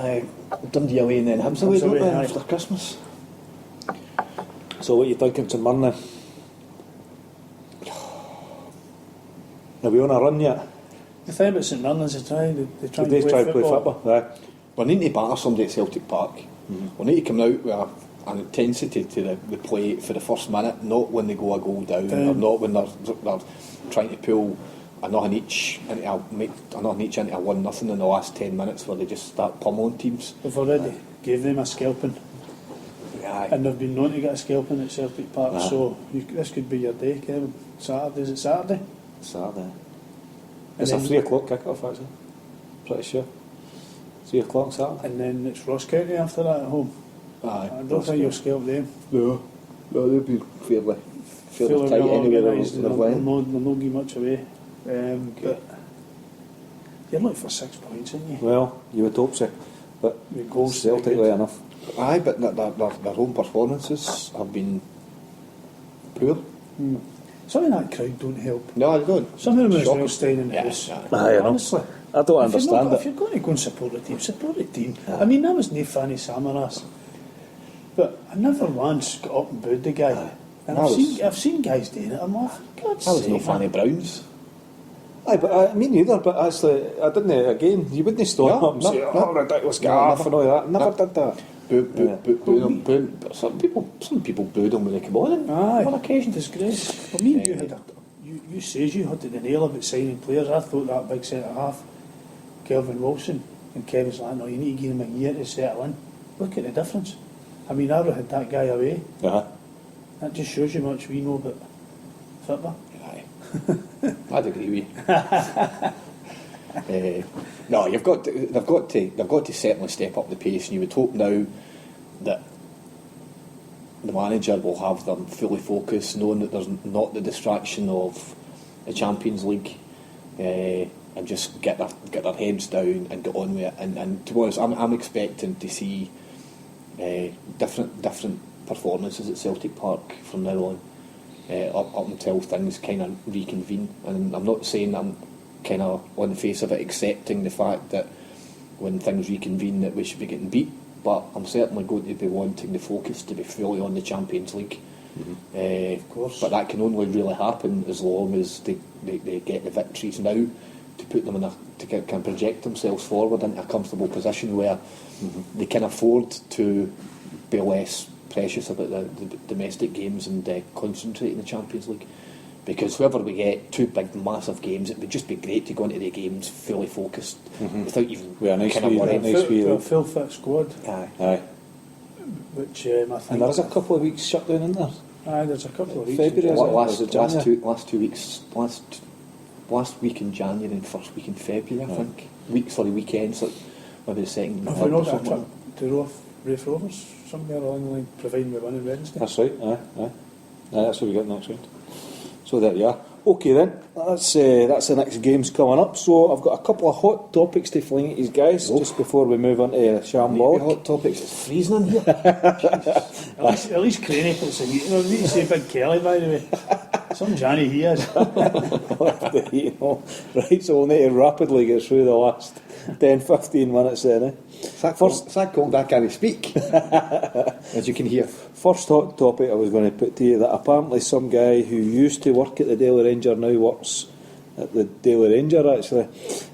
Dundee away and then Hibs away, don't we, after Christmas. So what are you thinking, St Mirren then? Are we on a run yet? The thing about St Mirren is they try and They try to play football. Aye. We need to batter somebody at Celtic Park. We need to come out with an intensity to the play for the first minute, not when they go a goal down, or not when they're trying to pull another each into a 1-0 in the last 10 minutes where they just start pummeling teams. We've already gave them a scalping. Aye. And they've been known to get a scalping at Celtic Park, so this could be your day, Kevin. Saturday, is it Saturday? Saturday. It's a 3 o'clock kick-off, actually. Pretty sure. 3 o'clock Saturday. And then it's Ross County after that at home. Aye. I don't think you'll scalp them. No, they'll be fairly tight well anyway. organised, They're playing. they'll not give much away. But you're looking for 6 points, aren't you? Well, you would hope so. But The goals Celtic way enough. Aye, but their home performances have been poor. Some of that crowd don't help. No, they don't. Some of them Shocking. are staying in the Yeah, house. yeah. Aye, I know. Honestly. I don't understand If it. you're going to go and support the team, support the team. I mean, I was no fan of Samaras, but I never once got up and booed the guy. And I've seen guys doing it. I'm like, God's I was sake, no fan of Browns. Aye, but me neither. But actually, I didn't. Again, you wouldn't storm up and say, "Oh, ridiculous guy," and all that. Never did that. Boo. Some people booed him when they came on. Aye. On occasion. Disgrace. Well, me and you had you says you had the nail about signing players. I thought that big centre half, Kelvin Wilson, and Kevin's like, no, you need to give him a year to settle in. Look at the difference. I mean, I would have had that guy away. That just shows you how much we know about football. Aye. I'd agree with you. No, they've got to certainly step up the pace, and you would hope now that the manager will have them fully focused, knowing that there's not the distraction of the Champions League, and just get their heads down and get on with it. And to be honest, I'm expecting to see different performances at Celtic Park from now on, up until things kind of reconvene. And I'm not saying I'm kind of on the face of it accepting the fact that when things reconvene that we should be getting beat, but I'm certainly going to be wanting the focus to be fully on the Champions League. Of course. But that can only really happen as long as they get the victories now to put them can project themselves forward into a comfortable position where they can afford to be less precious about the domestic games and concentrate in the Champions League. Because whoever we get, two big massive games, it would just be great to go into the games fully focused without even kind of worrying. A full fit squad. Aye. Which I think. And there's a couple of weeks shut down in there. Aye, there's a couple of weeks. February, is it? Last 2 weeks, last week in January and first week in February, I think. Weekends, like maybe the second. Have we not got a trip to Rafe Rovers somewhere along the line, providing we win on Wednesday? That's right, aye. That's what we got next round. So there you are. Okay then, that's the next games coming up. So I've got a couple of hot topics to fling at you guys just before we move on to Shambolic. Hot topics. It's freezing in here. At least Craney puts a heating on. We need to say Big Kelly, by the way. Some Johnny he is. The heating on. Right, so we'll need to rapidly get through the last 10-15 minutes then. It's that cold I can't speak, as you can hear. First hot topic I was going to put to you, that apparently some guy who used to work at the Daily Ranger now works at the Daily Ranger actually.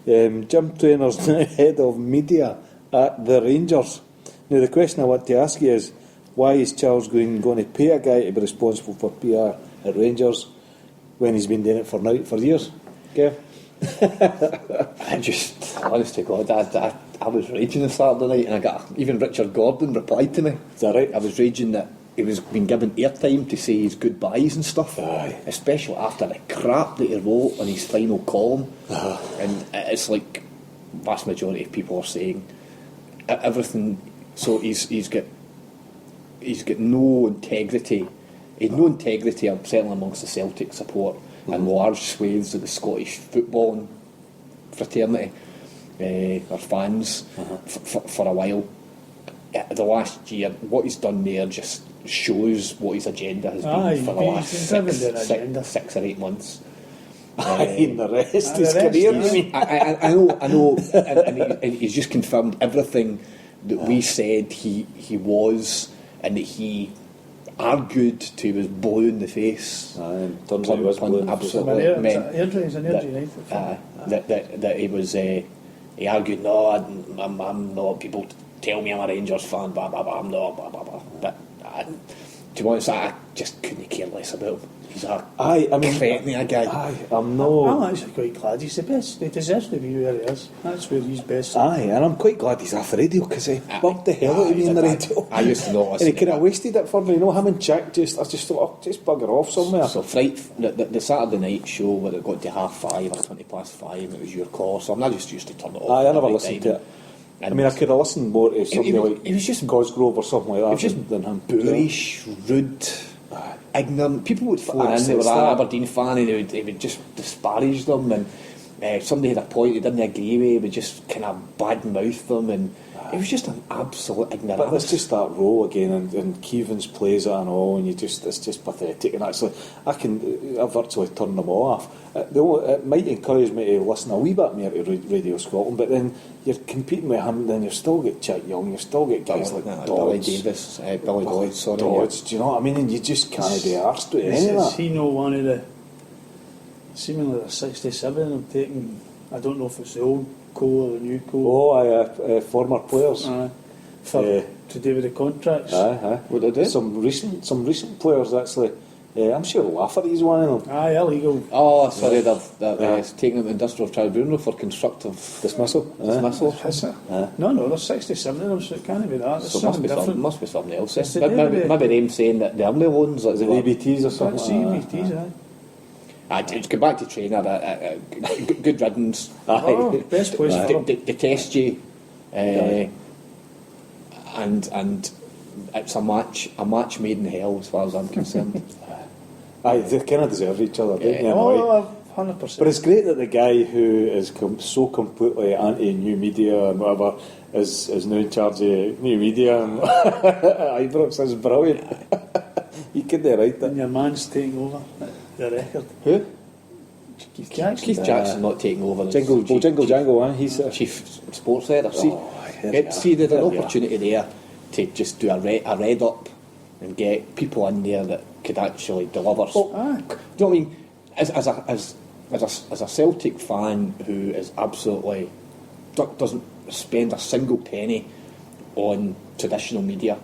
Jim Trainor's now head of media at the Rangers. Now the question I want to ask you is, why is Charles Green going to pay a guy to be responsible for PR at Rangers when he's been doing it for years? Okay. I just, honest to God, I was raging on Saturday night, and I got even Richard Gordon replied to me. Is that right? I was raging that he was being given airtime to say his goodbyes and stuff, Aye. especially after the crap that he wrote on his final column. And it's like vast majority of people are saying everything. So he's got no integrity. He's no integrity, certainly amongst the Celtic support and large swathes of the Scottish footballing fraternity or fans for a while. The last year, what he's done there just shows what his agenda has been for the last 6 or 8 months. And the rest his career. I know, and he's just confirmed everything that we said he was, and that he argued to his blue in the face. And turns out he was blue in the face. Absolutely He's an United that he was. He argued, no, I'm not. People tell me I'm a Rangers fan, blah blah blah. I'm not, blah blah blah. But to be honest, I just couldn't care less about him. He's a cretin, guy. I'm actually quite glad he's the best. He deserves to be where he is. That's where he's best. And I'm quite glad he's off the radio, because he bugged the hell out of me in the radio. I used to not listen. And he could have wasted it for me. Him and Chick I just thought, just bugger off somewhere. So the Saturday night show where it got to 5:30 or 5:20, it was your call. So I'm not just used to turn it off. I never listened to it. I could have listened more to something like it was just Cosgrove or something like that. It was just than him. Boorish, rude, ignorant. People would phone in, they were an Aberdeen fan, and they would just disparage them, and somebody had a point they didn't agree with, he would just kind of badmouth them, and it was just an absolute ignorance. But it's just that role again, and Keevans plays it and all, and it's just pathetic. And actually, I virtually turn them off. It might encourage me to listen a wee bit more to Radio Scotland, but then you're competing with him, then you've still got Chick Young, you've still got guys like Billy Davis, Billy Lloyd, sorry. Dodds, do you know what I mean? And you just can't be arsed with any of that. Is he no one of the seemingly the 67 of taking, I don't know if it's the old co or the new co. Former players. To do with the contracts. What they do? Some recent players actually. I'm sure Lafferty's one of them. Illegal. Oh, sorry, they're taking them to industrial tribunal for constructive dismissal. No, there's 67 of them, so it can't be that. So must be something else. It's Maybe them saying that the only ones like the EBTs or something. It's EBTs, to go back to trainer, good riddance. Best place for them. They test you, and it's a match made in hell as far as I'm concerned. Aye, they kind of deserve each other, don't they? Oh, 100%. But it's great that the guy who is so completely anti-new media and whatever is now in charge of new media, and Ibrox is brilliant. You couldn't write that. And your man's taking over the record. Who? Keith Jackson. Keith Jackson not taking over. Jingle Jangle, he's chief sports editor. See, there's an opportunity there to just do a read up and get people in there that could actually deliver. Do you know what I mean? As a Celtic fan who is absolutely doesn't spend a single penny on traditional media,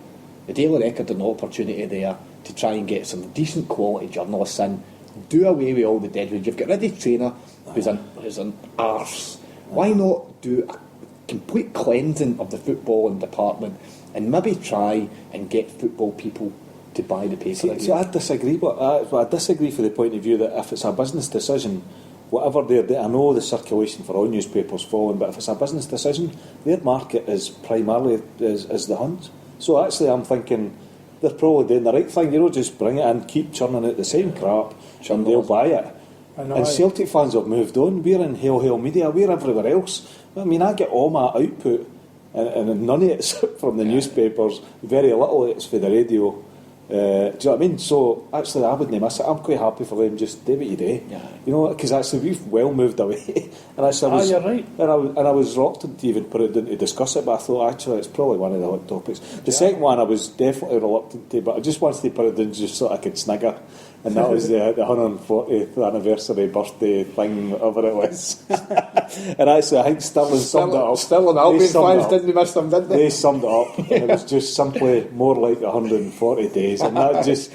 the Daily Record had an opportunity there to try and get some decent quality journalists in, do away with all the deadwood. You've got rid of trainer who's an arse. Why not do a complete cleansing of the footballing department and maybe try and get football people to buy the paper? See, I disagree, but I disagree from the point of view that if it's a business decision, whatever I know the circulation for all newspapers falling, but if it's a business decision, their market is primarily is the Huns. So actually, I'm thinking they're probably doing the right thing. Just bring it in, keep churning out the same crap, and they'll buy it. And Celtic fans have moved on. We're in Hail Media. We're everywhere else. I mean, I get all my output, and none of it's from the newspapers. Very little of it's for the radio. Do you know what I mean? So actually, I wouldn't miss it. I'm quite happy for them. Just do what you do. Because actually we've well moved away. And actually, you're right. And I was reluctant to even put it down to discuss it, but I thought actually it's probably one of the hot topics. The second one I was definitely reluctant to, but I just wanted to put it down just so I could snigger. And that was the 140th anniversary birthday thing, whatever it was. And actually, I think Stirling summed it up. Stirling Albion fans didn't miss them, did they? They summed it up, and it was just simply more like 140 days, and that just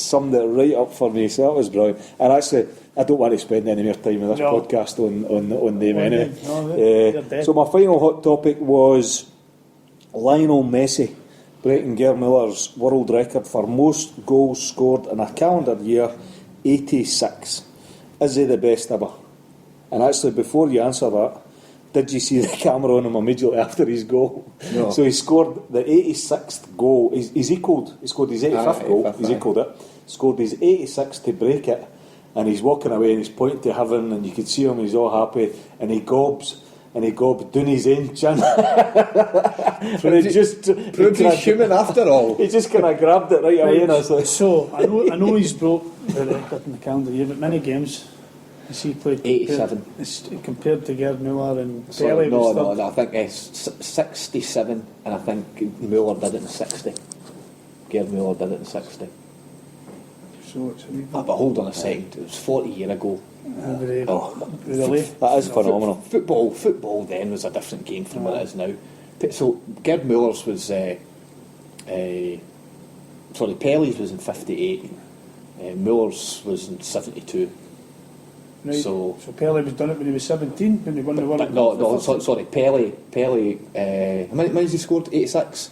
summed it right up for me. So that was brilliant. And actually, I don't want to spend any more time in this podcast on them anyway. So my final hot topic was Lionel Messi breaking Gerd Muller's world record for most goals scored in a calendar year, 86. Is he the best ever? And actually, before you answer that, did you see the camera on him immediately after his goal? No. So he scored the 86th goal. He scored his 85th goal. He's equalled it. Scored his 86th to break it. And he's walking away and he's pointing to heaven, and you can see him, he's all happy, and he gobs down his own chin. And it just proved he's human after all. He just kind of grabbed it right away, and I was like, so I know he's broke the record in the calendar year, but many games has he played? 87 compared to Gerd Muller and Sorry, Pele. No, I think it's 67, and I think Muller did it in 60. Gerd Muller did it in 60. So it's a wee bit. But hold on a second, it was 40 years ago. Really? that is phenomenal. Football then was a different game from what it is now. So Gerd Muller's was Pele's was in 58, Muller's was in 72. Right. So Pele was done it when he was 17, when he won the World Cup. Sorry, Pele. How many has he scored? 86.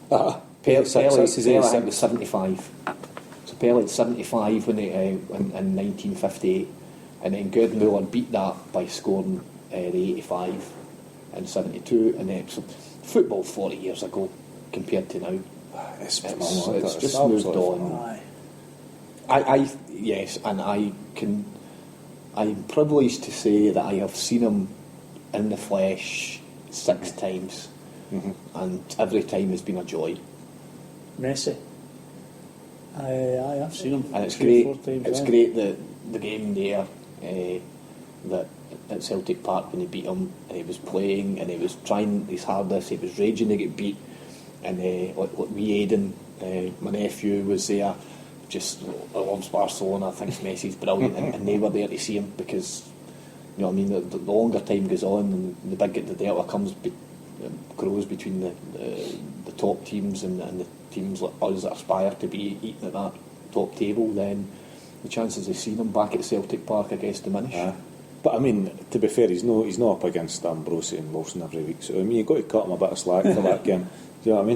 Pele was 75. So Pele had 75 when in 1958, and then Gerd Muller beat that by scoring the 85 and 72, and then so football 40 years ago compared to now, it's just moved on. Yes, and I'm privileged to say that I have seen him in the flesh 6 times, and every time has been a joy. Messi. I've seen him. And it's great. 4 times, it's great that the game there, that at Celtic Park when he beat him, and he was playing and he was trying his hardest. He was raging to get beat, and like wee Aidan, my nephew, was there. Just loves Barcelona, thinks Messi's brilliant, and they were there to see him because, you know what I mean, the longer time goes on and the bigger the delta grows between the top teams and the teams like us that aspire to be eating at that top table, then the chances of seeing him back at Celtic Park, I guess, diminish. But I mean, to be fair, he's not up against Ambrosio and Wilson every week, so I mean, you've got to cut him a bit of slack for that game. Do you know what I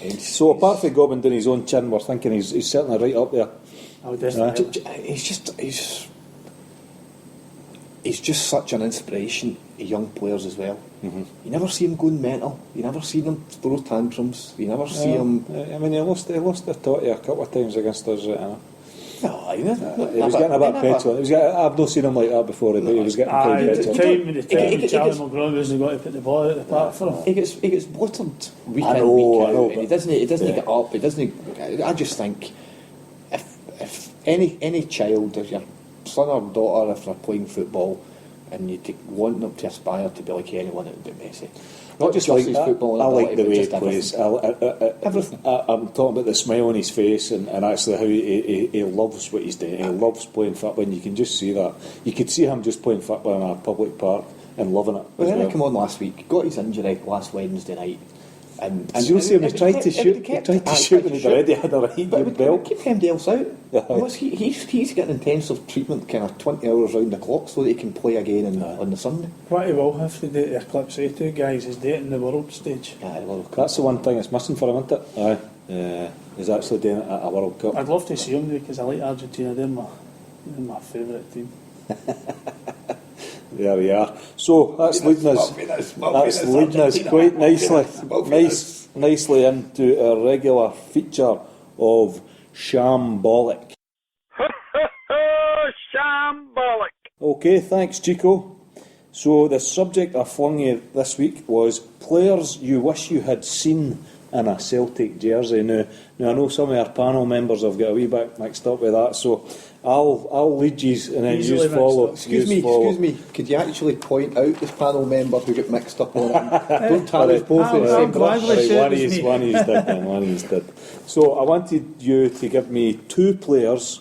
mean? So apart from gobbing down his own chin, we're thinking he's certainly right up there. Oh, definitely. he's just such an inspiration to young players as well. Mm-hmm. You never see him going mental. You never see him throw tantrums. You never see him. I mean, he lost the totty a couple of times against us. No, he was getting a bit petulant. I've not seen him like that before, but he was getting quite At the petulant. time, Charlie McGraw wasn't got to put the ball out the park for him. He gets watered week I in, know, week out, but and he doesn't get up. He doesn't. I just think if any child, if your son or daughter, if they're playing football, and you want them to aspire to be like anyone, it would be Messi. Not just like his that. football I like the ability, way he but just plays. everything. I'm talking about the smile on his face and actually how he loves what he's doing. He loves playing football, and you can just see that. You could see him just playing football in a public park and loving it. Well, then I come on last week, got his injury last Wednesday night. And did you see him? He tried to shoot. He tried to shoot when he'd already had a right good belt. Keep him else out. He's getting intensive treatment, kind of 20 hours round the clock, so that he can play again on the Sunday. What he will have to do to eclipse the two guys is do it in the world stage. Well, That's the one thing that's missing for him, isn't it? Aye. He's actually doing it at a World Cup. I'd love to see him because I like Argentina. They're my favourite team. There we are. So that's leading us quite nicely into our regular feature of Shambolic. Shambolic. Okay, thanks, Chico. So the subject I flung you this week was players you wish you had seen in a Celtic jersey. Now I know some of our panel members have got a wee bit mixed up with that, so I'll lead you and then you follow. Excuse me. Could you actually point out this panel member who got mixed up on it? Don't tarnish both of the same brush. One of these did. So I wanted you to give me two players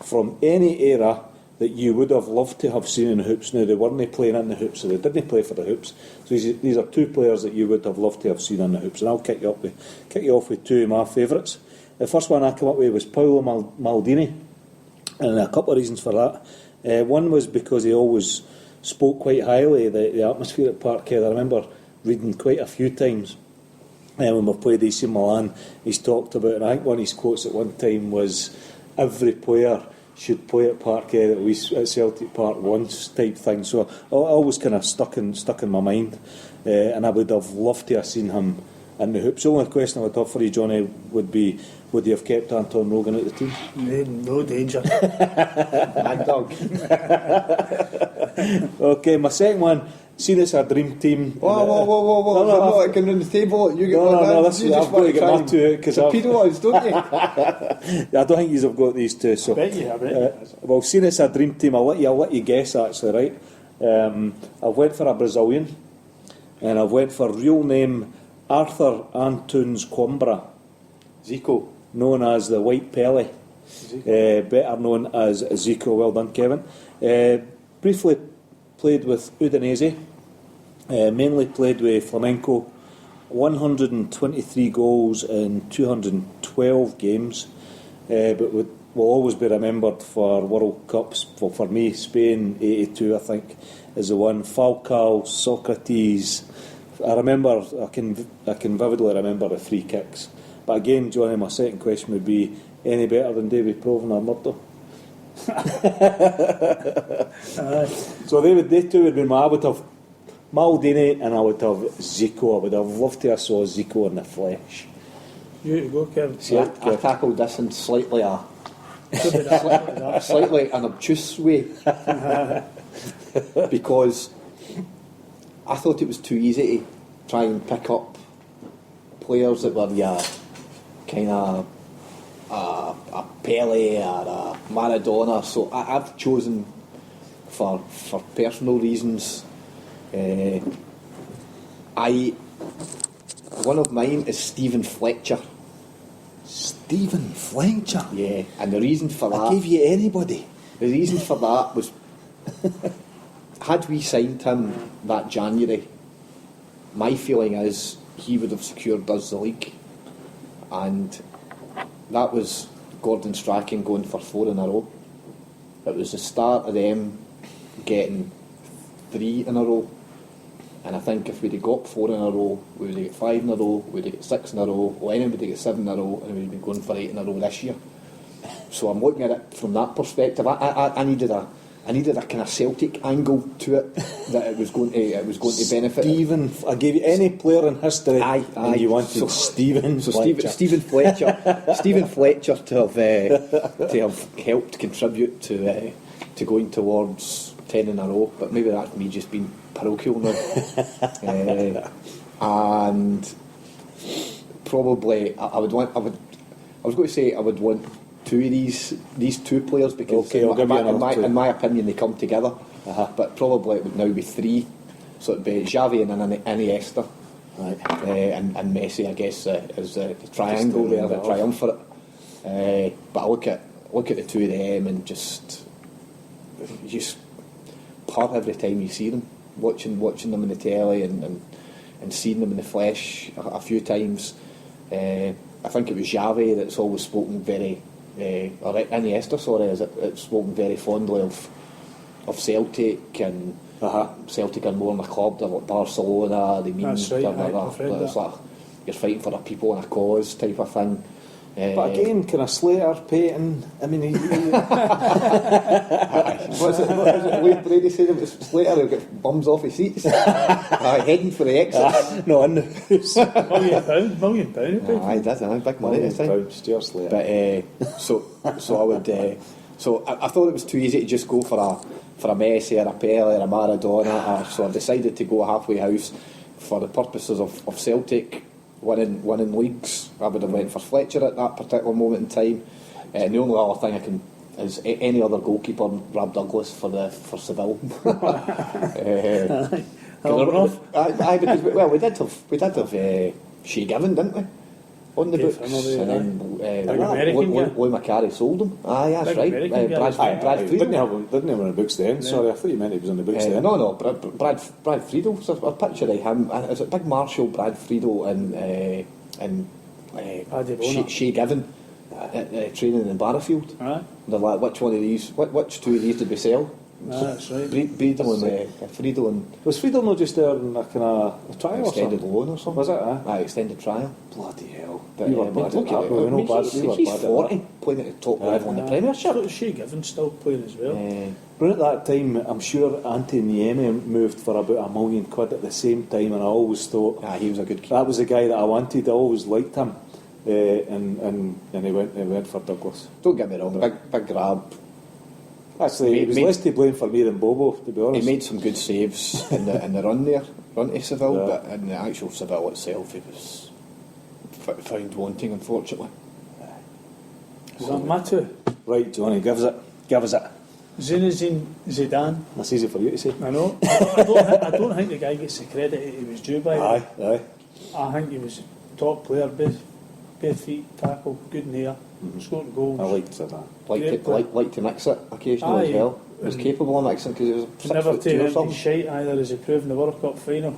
from any era that you would have loved to have seen in the hoops. Now, they weren't playing in the hoops, so they didn't play for the hoops. So these are two players that you would have loved to have seen in the hoops. And I'll kick you off with two of my favourites. The first one I came up with was Paolo Maldini, and a couple of reasons for that. One was because he always spoke quite highly of the atmosphere at Parkhead. I remember reading quite a few times when we played AC Milan, he's talked about, and I think one of his quotes at one time was, every player should play at Parkhead at Celtic Park once type thing. So I always kind of stuck in my mind, and I would have loved to have seen him in the hoops. The only question I would have for you, Johnny, would be, would you have kept Anton Rogan at the team? No danger. Bad dog. Okay, my second one, seen as a dream team. Whoa. No, I can run the table. You get no, listen, you I've got to get my two because torpedoes, don't you? I don't think you've got these two. So, I bet you. well, seeing as a dream team, I'll let you guess actually, right? I went for a Brazilian, and I went for real name Arthur Antunes Coimbra, Zico, known as the White Pele, better known as Zico. Well done, Kevin. Briefly played with Udinese, mainly played with Flamenco, 123 goals in 212 games, but will always be remembered for World Cups. Well, for me, Spain 82, I think, is the one. Falcao, Socrates. I can vividly remember the free kicks. But again, Johnny, my second question would be, any better than David Proven or Murdo? So they two would be I would have Maldini and I would have Zico. I would have loved to have saw Zico in the flesh. You go, Kevin. See, I tackled this in slightly an obtuse way because I thought it was too easy to try and pick up players that were kind of a Pele or a Maradona. So I've chosen for personal reasons. One of mine is Stephen Fletcher. Stephen Fletcher? Yeah, and the reason for that... I gave you anybody. The reason for that was, had we signed him that January, my feeling is he would have secured us the league. And that was Gordon Strachan going for 4 in a row. It was the start of them getting 3 in a row. And I think if we'd have got 4 in a row, we would have got 5 in a row, we would have got 6 in a row, Lennon would have got 7 in a row, and we'd have been going for 8 in a row this year. So I'm looking at it from that perspective. I needed a I needed a kind of Celtic angle to it that it was going to benefit. Stephen, I gave you any player in history, Aye. and you wanted Stephen Fletcher. Stephen Fletcher to have helped contribute to going towards 10 in a row, but maybe that's me just being parochial now. And probably I was going to say I would want two of these two players, because in my opinion they come together. But probably it would now be three, so it'd be Xavi and Iniesta, right. and Messi, I guess, as the triangle there, the triumvirate. But I look at the two of them and just part every time you see them, watching them in the telly and seeing them in the flesh a few times. I think it was Xavi that's always spoken very, or Iniesta, sorry, it's spoken very fondly of Celtic, and Celtic are more than a club, they're like Barcelona, they mean that's right, it's like you're fighting for a people and a cause type of thing. But again, kind of Slater, Payton, I mean... What is it Wayne Brady said about Slater, he'll get bums off his seats? Heading for the exit. No, in the house. £1 million. Aye, that's big money this time. Stuart Slater. But so I would so I thought it was too easy to just go for a Messi or a Pele or a Maradona, so I decided to go a halfway house for the purposes of Celtic winning leagues. I would have went for Fletcher at that particular moment in time, and the only other thing I can is any other goalkeeper, Rob Douglas for Seville. Because we did have Shea Given, didn't we, on the books, and then Lloyd Macari sold him. Aye, that's right. Brad Friedel didn't have him on the books then. Sorry, I thought you meant he was on the books then. No, Brad Friedel. So a picture of him. Is it Big Marshall, Brad Friedel, and Shea Given training in Barrafield? Right. They're like, which two of these did we sell? That's right. Friedel and Friedel and... Was Friedel not just there in a kind of a trial extended or something? loan or something? Was it? Extended trial. Bloody hell. But, We were bad at that. He's 40, playing at the top level in the Premiership. So Shea Given still playing as well. But at that time, I'm sure Ante Niemi moved for about £1 million at the same time, and I always thought he was a good keeper. that was the guy that I wanted. I always liked him, and he went for Douglas. Don't get me wrong, big grab. Actually, he was less to blame for me than Bobo, to be honest. He made some good saves in the run to Seville, but in the actual Seville itself, he was found wanting, unfortunately. Is that my two? Right, Johnny, give us it. Zinedine Zidane. That's easy for you to say. I know. I don't think the guy gets the credit he was due by. Aye. I think he was a top player, bare feet, tackle, good in the air, scored goals. I liked Zidane. Like to mix it occasionally as well. He was capable of mixing because he was 6 Never foot 2 or take empty something. shite either, as he proved in the World Cup final.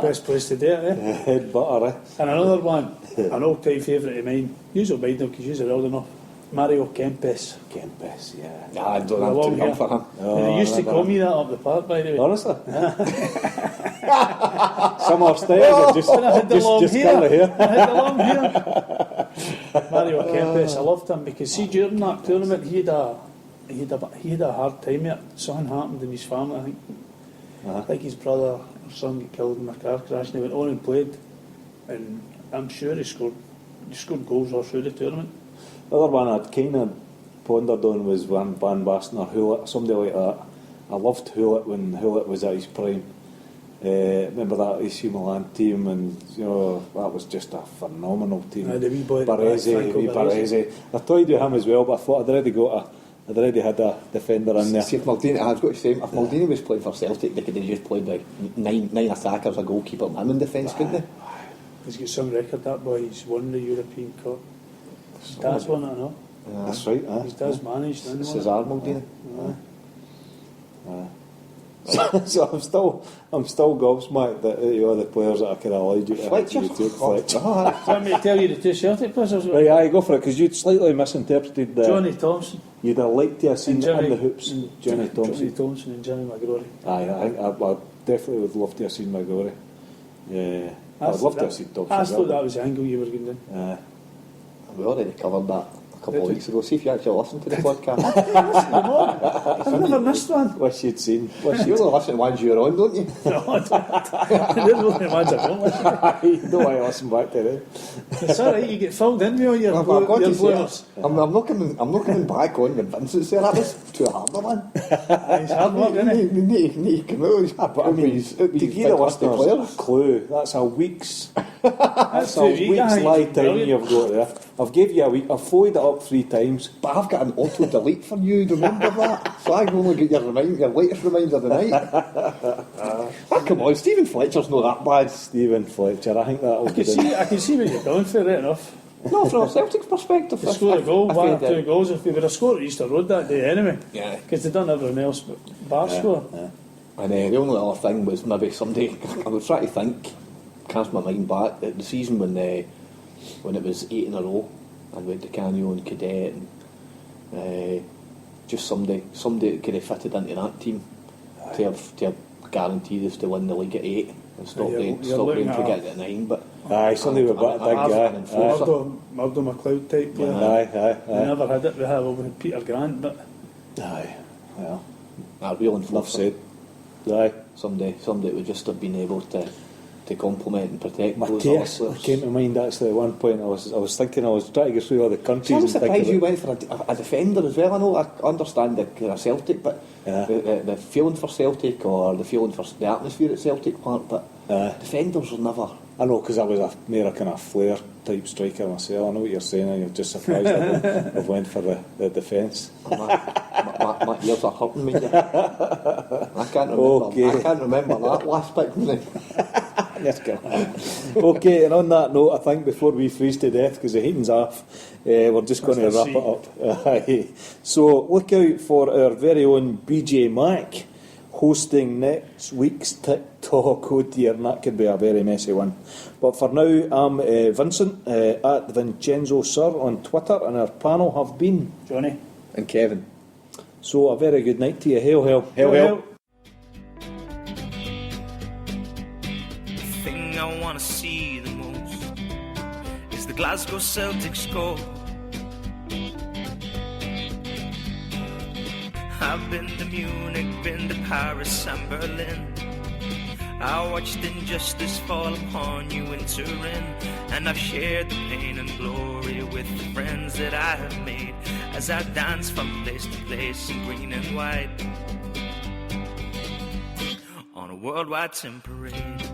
Best place to do it, Head butter, And another one, an all-time favourite of mine. You'll bide now because you're old enough. Mario Kempes. Kempes, yeah. I don't have too young for him. They used to call me that up the park, by the way. Honestly? Some upstairs or just And I had the long kind of hair. I had the long hair. Mario Kempes, I loved him because see during that tournament he had a hard time of it. Something happened in his family, I think. Like his brother or son got killed in a car crash, and he went on and played, and I'm sure he scored goals all through the tournament. The other one I'd kind of pondered on was Van Basten or Hullet, somebody like that. I loved Hullet when Hullet was at his prime. Remember that AC Milan team, and that was just a phenomenal team. The wee boy, Baresi. I toyed with him as well, but I thought I'd already had a defender in there. See, if Maldini, I was going to say, if Maldini was playing for Celtic, they could have just played like nine attackers, a goalkeeper, and him in defence, couldn't they? He's got some record, that boy. He's won the European Cup. His dad's won it, I know. That's right. His dad's managed. Cesar Maldini. So I'm still gobsmacked that the players that I could have allowed you to Fletcher. you took Fletcher. Do you want me to tell you the two Celtic players? Right, aye, go for it, because you'd slightly misinterpreted Johnny Thompson. You'd have liked to have seen And in the hoops Johnny Thompson. Johnny Thompson and Jimmy McGrory. Aye, I definitely would love to have seen McGrory. Yeah, I'd love to have seen Thompson. I thought that was the angle you were going down. We already covered that a couple of weeks ago. See if you actually listened to the podcast. I've never missed one. Wish you'd seen. You only listen to ones you're on, don't you? No, I don't. There's only ones I don't listen to. You don't want to listen back to them. It's alright, you get filled in with all your I've got to say, blowers. I'm not coming back on the Vincent's there. That was too hard, man. It's hard work, isn't it? You need to come out. But I mean, to give the listeners a clue, that's a week's lie time you've got there. I've gave you a week. I've followed it up 3 times. But I've got an auto delete for you. Remember that? So I've only got your latest reminder of the night. Come on, Stephen Fletcher's not that bad. Stephen Fletcher, I think that'll I can see what you're going for, right enough. No, from a Celtic's perspective. They scored a goal, 1 or 2 goals. If they would have scored at Easter Road that day anyway. Yeah. Because they'd done everyone else but bar score. Yeah. And the only other thing was maybe somebody, I was trying to think, cast my mind back at the season when it was 8 in a row and we had the Canio and Cadet and just somebody that could have fitted into that team to have guaranteed us to win the league at 8 and stop rain to get it at 9. But aye, somebody with a big guy. Murdo McLeod type player. Aye. We never had it. We had Peter Grant, but Aye, well, real enough said. Aye. Somebody would just have been able to complement and protect those Matthias other players. came to mind actually at one point. I was thinking, I was trying to go through all the countries. I'm and surprised think you went for a defender as well. I know, I understand the Celtic, but the feeling for Celtic or the feeling for the atmosphere at Celtic Park, but defenders are never. I know, because I was a kind of flair type striker myself. I know what you're saying, and you're just surprised I went for the defence. My ears are hurting me. I can't remember that last pick. Let's go. Okay, and on that note, I think before we freeze to death, because the heating's off, we're just going to wrap it up. So look out for our very own BJ Mac hosting next week's Tic Talk. Oh dear, and that could be a very messy one. But for now, I'm Vincent at Vincenzo Sir on Twitter, and our panel have been Johnny and Kevin. So a very good night to you. Hail, hail. Hail, hail. The thing I want to see the most is the Glasgow Celtic score. I've been to Munich, been to Paris and Berlin. I watched injustice fall upon you in Turin, and I've shared the pain and glory with the friends that I have made as I dance from place to place in green and white on a worldwide tin parade.